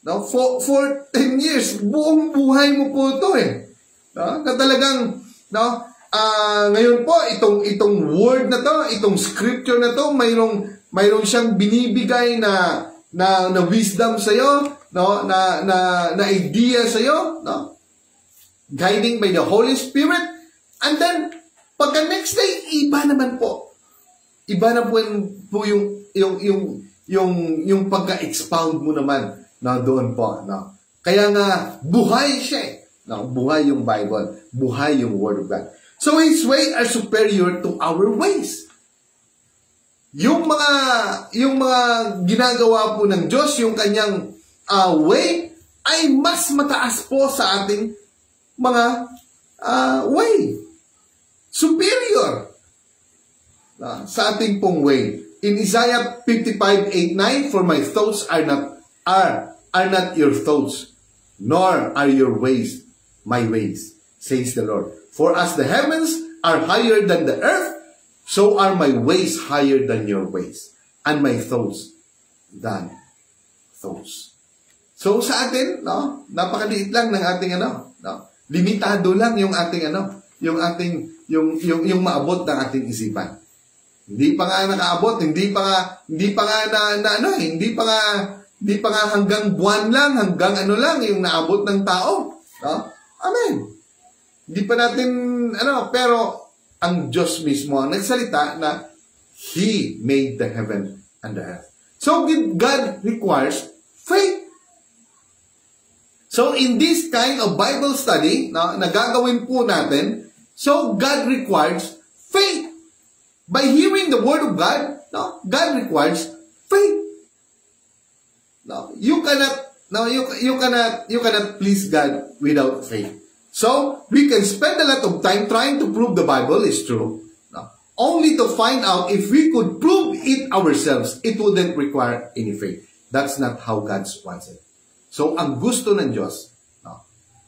for 10 years, buong buhay mo po ito na talagang ngayon po itong word na to, itong scripture na to, mayroong siyang binibigay na wisdom sa iyo, na idea sa iyo, guiding by the Holy Spirit. And then pagka next day, iba naman po. Iba na po yung pagka-expound mo naman doon po, Kaya nga buhay siya. Buhay yung Bible, buhay yung Word of God. So His ways are superior to our ways. Yung mga ginagawa po ng Diyos, yung kanyang way, ay mas mataas po sa ating mga way. Superior sa ating pong way. In Isaiah 55:8-9, for my thoughts are not your thoughts, nor are your ways my ways, says the Lord. For as the heavens are higher than the earth, so are my ways higher than your ways, and my thoughts than thoughts. So sa atin, napakaliit lang ng ating limitado lang yung ating yung maabot ng ating isipan. Hindi pa nga nakaabot, hindi pa nga hanggang buwan lang, hanggang lang yung naabot ng tao. Amen. Hindi pa natin, pero ang Diyos mismo ang nagsalita na He made the heaven and the earth. So, God requires faith. So, in this kind of Bible study, na gagawin po natin, so God requires faith. By hearing the Word of God, God requires faith. You cannot please God without faith. So, we can spend a lot of time trying to prove the Bible is true, only to find out if we could prove it ourselves, it wouldn't require any faith. That's not how God wants it. So, ang gusto ng Diyos,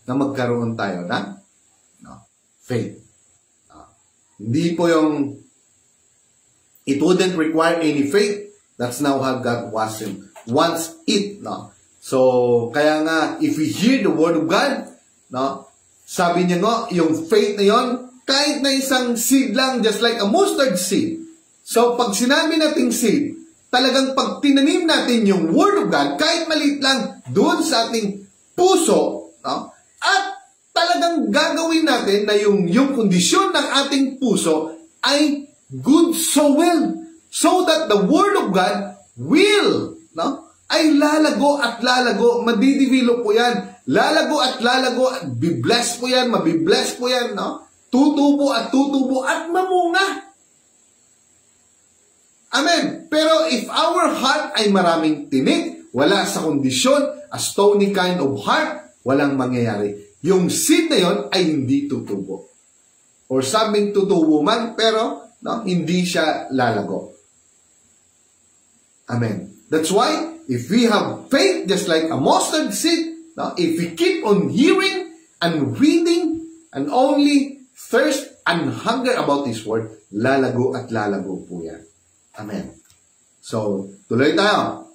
na magkaroon tayo ng faith. Hindi po yung, it wouldn't require any faith. That's now how God wants it. So, kaya nga, if we hear the Word of God, sabi niya nga, yung faith na yon, kahit na isang seed lang, just like a mustard seed. So, pag sinabi nating seed, talagang pag tinanim natin yung Word of God, kahit maliit lang, doon sa ating puso, at talagang gagawin natin na yung kondisyon ng ating puso ay good soil, so that the Word of God will, no, ay lalago at lalago, madidevelop po yan, lalago at lalago, at bibless po yan, mabibless po yan, no? Tutubo at mamunga. Amen. Pero if our heart ay maraming tinik, wala sa kondisyon, a stony kind of heart, walang mangyayari. Yung seed na yon ay hindi tutubo. Or sabing tutubo man, pero no, hindi siya lalago. Amen. That's why, if we have faith just like a mustard seed, no, if we keep on hearing and reading and only thirst and hunger about His Word, lalago at lalago po yan. Amen. So, tuloy tayo.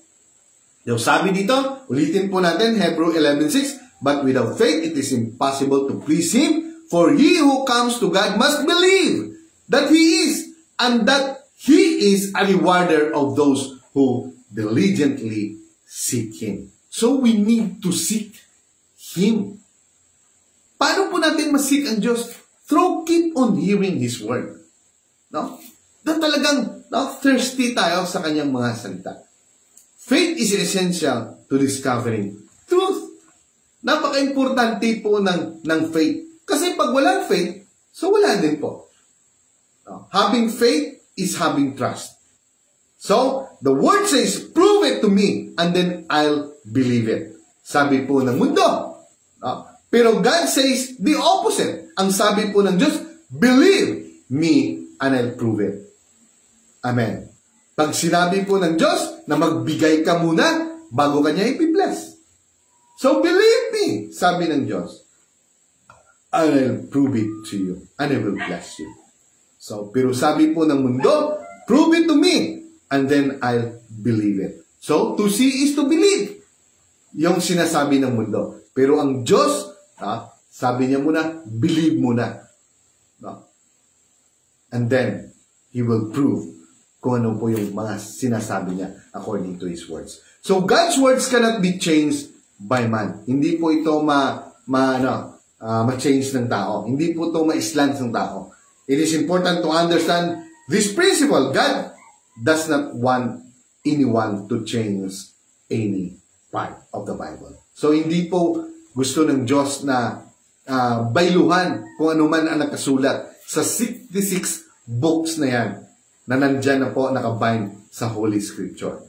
Yung sabi dito, ulitin po natin, Hebrew 11:6, but without faith, it is impossible to please Him, for he who comes to God must believe that He is, and that He is a rewarder of those who diligently seek Him. So, we need to seek Him. Paano po natin masik ang Diyos? Through keep on hearing His Word. No? Na talagang thirsty tayo sa Kanyang mga salita. Faith is essential to discovering truth. Napaka-importante po ng faith. Kasi pag walang faith, so wala din po. No? Having faith is having trust. So, the Word says, prove it to me, and then I'll believe it. Sabi po ng mundo. No? Pero God says the opposite. Ang sabi po ng Diyos, believe me, and I'll prove it. Amen. Pag sinabi po ng Diyos na magbigay ka muna bago kanya i-bless. So believe me, sabi ng Diyos, and I'll prove it to you, and I will bless you. So, pero sabi po ng mundo, prove it to me, and then I'll believe it. So, to see is to believe. Yung sinasabi ng mundo. Pero ang Diyos, sabi niya muna, believe muna. No? And then, He will prove kung ano po yung mga sinasabi niya according to His words. So, God's words cannot be changed by man. Hindi po ito ma-change ng tao. Hindi po ito ma-slant ng tao. It is important to understand this principle. God does not want anyone to change any part of the Bible. So, hindi po gusto ng Diyos na bailuhan kung ano man ang nakasulat sa 66 books na yan na nandyan na po nakabind sa Holy Scripture.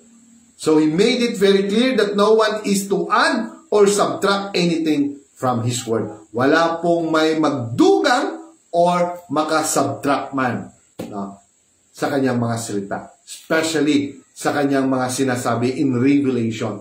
So, He made it very clear that no one is to add or subtract anything from His Word. Wala pong may magdugang or makasubtract man, no, sa kanyang mga salita. Especially sa kanyang mga sinasabi in Revelation.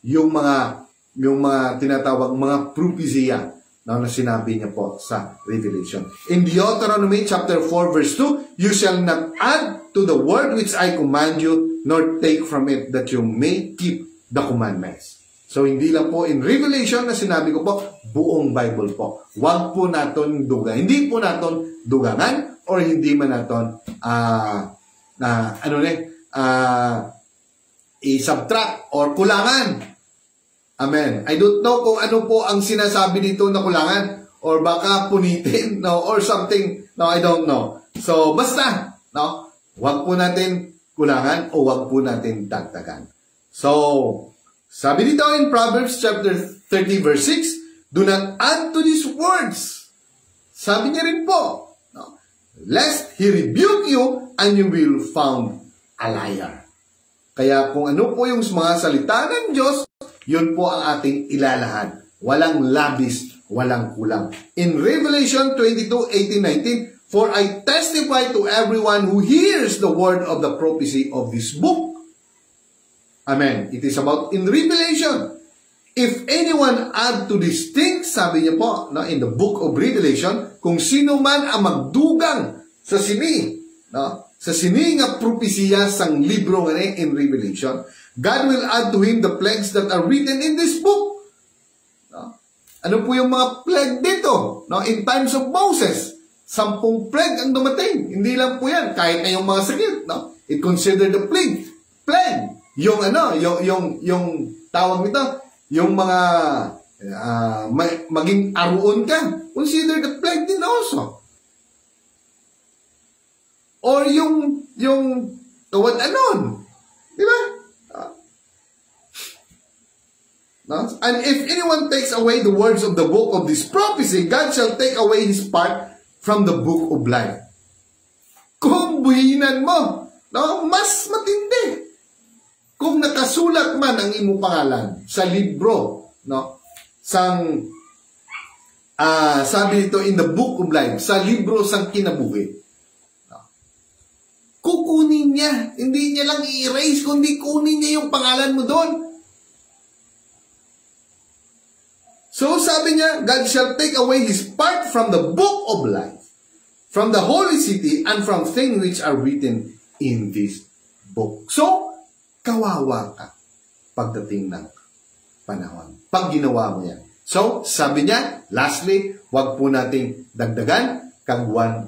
Yung mga tinatawag mga prophecia na sinabi niya po sa Revelation. In Deuteronomy chapter 4 verse 2, you shall not add to the word which I command you, nor take from it, that you may keep the commandments. So, hindi lang po in Revelation na sinabi ko po, buong Bible po. Huwag po natin dugangan. Hindi po natin dugangan or hindi man natin i-subtract or kulangan. Amen. I don't know kung ano po ang sinasabi dito na kulangan or baka punitin, no, or something. No, I don't know. So, basta, no, huwag po natin kulangan o huwag po natin dagdagan. So, sabi dito in Proverbs chapter 30 verse 6, do not add to these words. Sabi niya rin po, no, lest He rebuke you and you will found a liar. Kaya kung ano po yung mga salita ng Diyos, yun po ang ating ilalahan. Walang labis, walang kulang. In Revelation 22:18-19, for I testify to everyone who hears the word of the prophecy of this book. Amen. It is about in Revelation. If anyone add to this thing, sabi niya po, no, in the book of Revelation, kung sino man ang magdugang sa sini, no, sa sini nga propesya sang libro nga in Revelation, God will add to him the plagues that are written in this book. No? Ano po yung mga plague dito? No? In times of Moses, 10 plague ang dumating. Hindi lang po yan. Kahit na yung mga sakit. No? It considered the plague. Plague. Yung tawag nito, yung mga maging aruon ka, consider the plague din also. Or yung tawad anon. Di ba? No? And if anyone takes away the words of the book of this prophecy, God shall take away his part from the book of life. Kung buhinan mo, no? Mas matindi. Kung nakasulat man ang imong pangalan sa libro, no? Sabi dito in the book of life, sa libro sang kinabuhi. Kukunin niya. Hindi niya lang i-erase, kundi kunin niya yung pangalan mo doon. So sabi niya, God shall take away his part from the book of life, from the holy city, and from things which are written in this book. So, kawawa ka pagdating ng panahon. Pag ginawa mo yan. So, sabi niya, lastly, wag po nating dagdagan,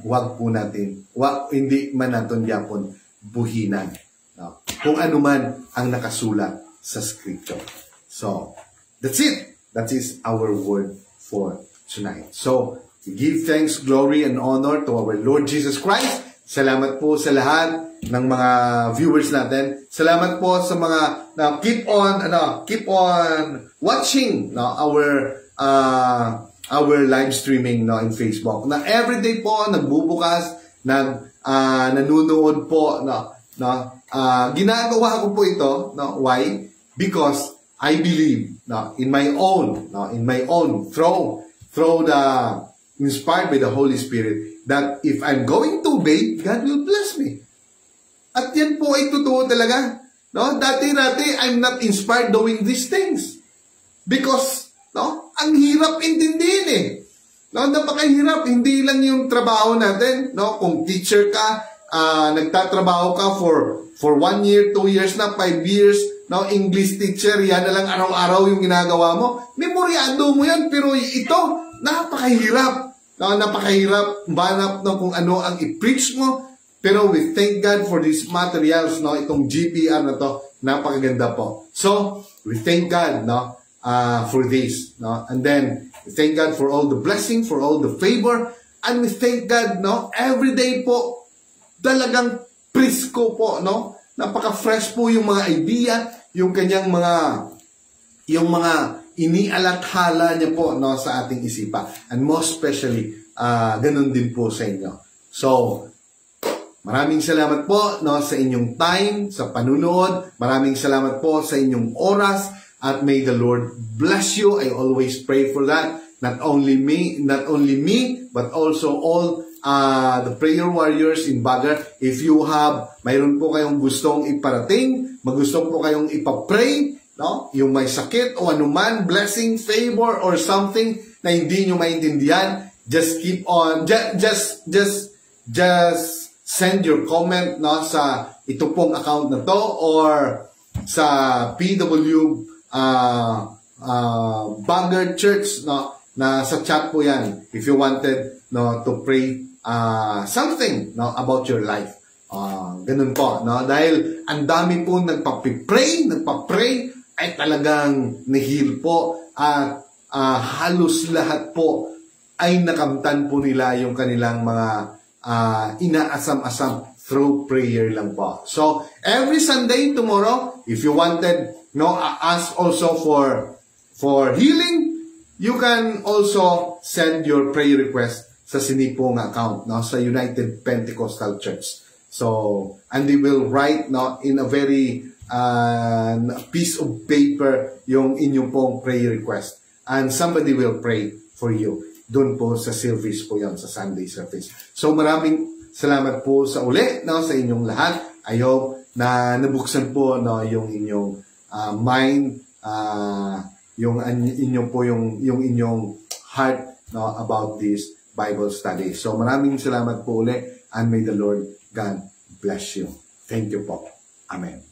wag po natin, hindi man natin yapon buhinan. No? Kung ano man ang nakasulat sa scripture. So, that's it. That is our word for tonight. So, we give thanks, glory, and honor to our Lord Jesus Christ. Salamat po sa lahat ng mga viewers natin. Salamat po sa mga na keep on watching our live streaming in Facebook. Na everyday po nagbubukas, nanonood po ginagawa ko po ito, why? Because I believe in my own through the inspired by the Holy Spirit that if I'm going to obey, God will bless me. At yan po ay totoo talaga. No? Dati I'm not inspired doing these things. Because ang hirap intindihin eh. Napakahirap. Hindi lang yung trabaho natin. Kung teacher ka, nagtatrabaho ka for 1 year, 2 years na, 5 years, English teacher, yan na lang araw-araw yung ginagawa mo. Memoryado mo yan, pero ito, napakahirap. Napakahirap banap kung ano ang i-preach mo. Pero we thank God for these materials, itong GPR na to, napakaganda po. So, we thank God, for this, and then we thank God for all the blessing, for all the favor, and we thank God, every day po, talagang presko po, napaka-fresh po yung mga idea, yung kanyang mga inialathala niya po sa ating isipan. And most especially, ganun din po sa inyo. So, maraming salamat po sa inyong time, sa panunood. Maraming salamat po sa inyong oras. At may the Lord bless you. I always pray for that. Not only me, but also all the prayer warriors in Bagar. If you mayroon po kayong gustong iparating, magustong po kayong ipapray, yung may sakit o anuman, blessing, favor, or something na hindi nyo maintindihan, just keep on, just send your comment sa ito pong account na to or sa PW Bagar Church na sa chat po yan if you wanted to pray something about your life. Ganun po. Dahil ang dami po nagpapray ay talagang nihil po at halos lahat po ay nakamtan po nila yung kanilang mga inaasam-asam through prayer lang po. So, every Sunday tomorrow, if you wanted ask also for healing, you can also send your prayer request sa Sinipong account sa United Pentecostal Church. So, and they will write in a very piece of paper yung inyong pong prayer request. And somebody will pray for you. Doon po sa service po yan, sa Sunday service. So maraming salamat po sa uli sa inyong lahat. I hope na nabuksan po yung inyong mind, yung inyong heart about this Bible study. So maraming salamat po uli and may the Lord God bless you. Thank you po. Amen.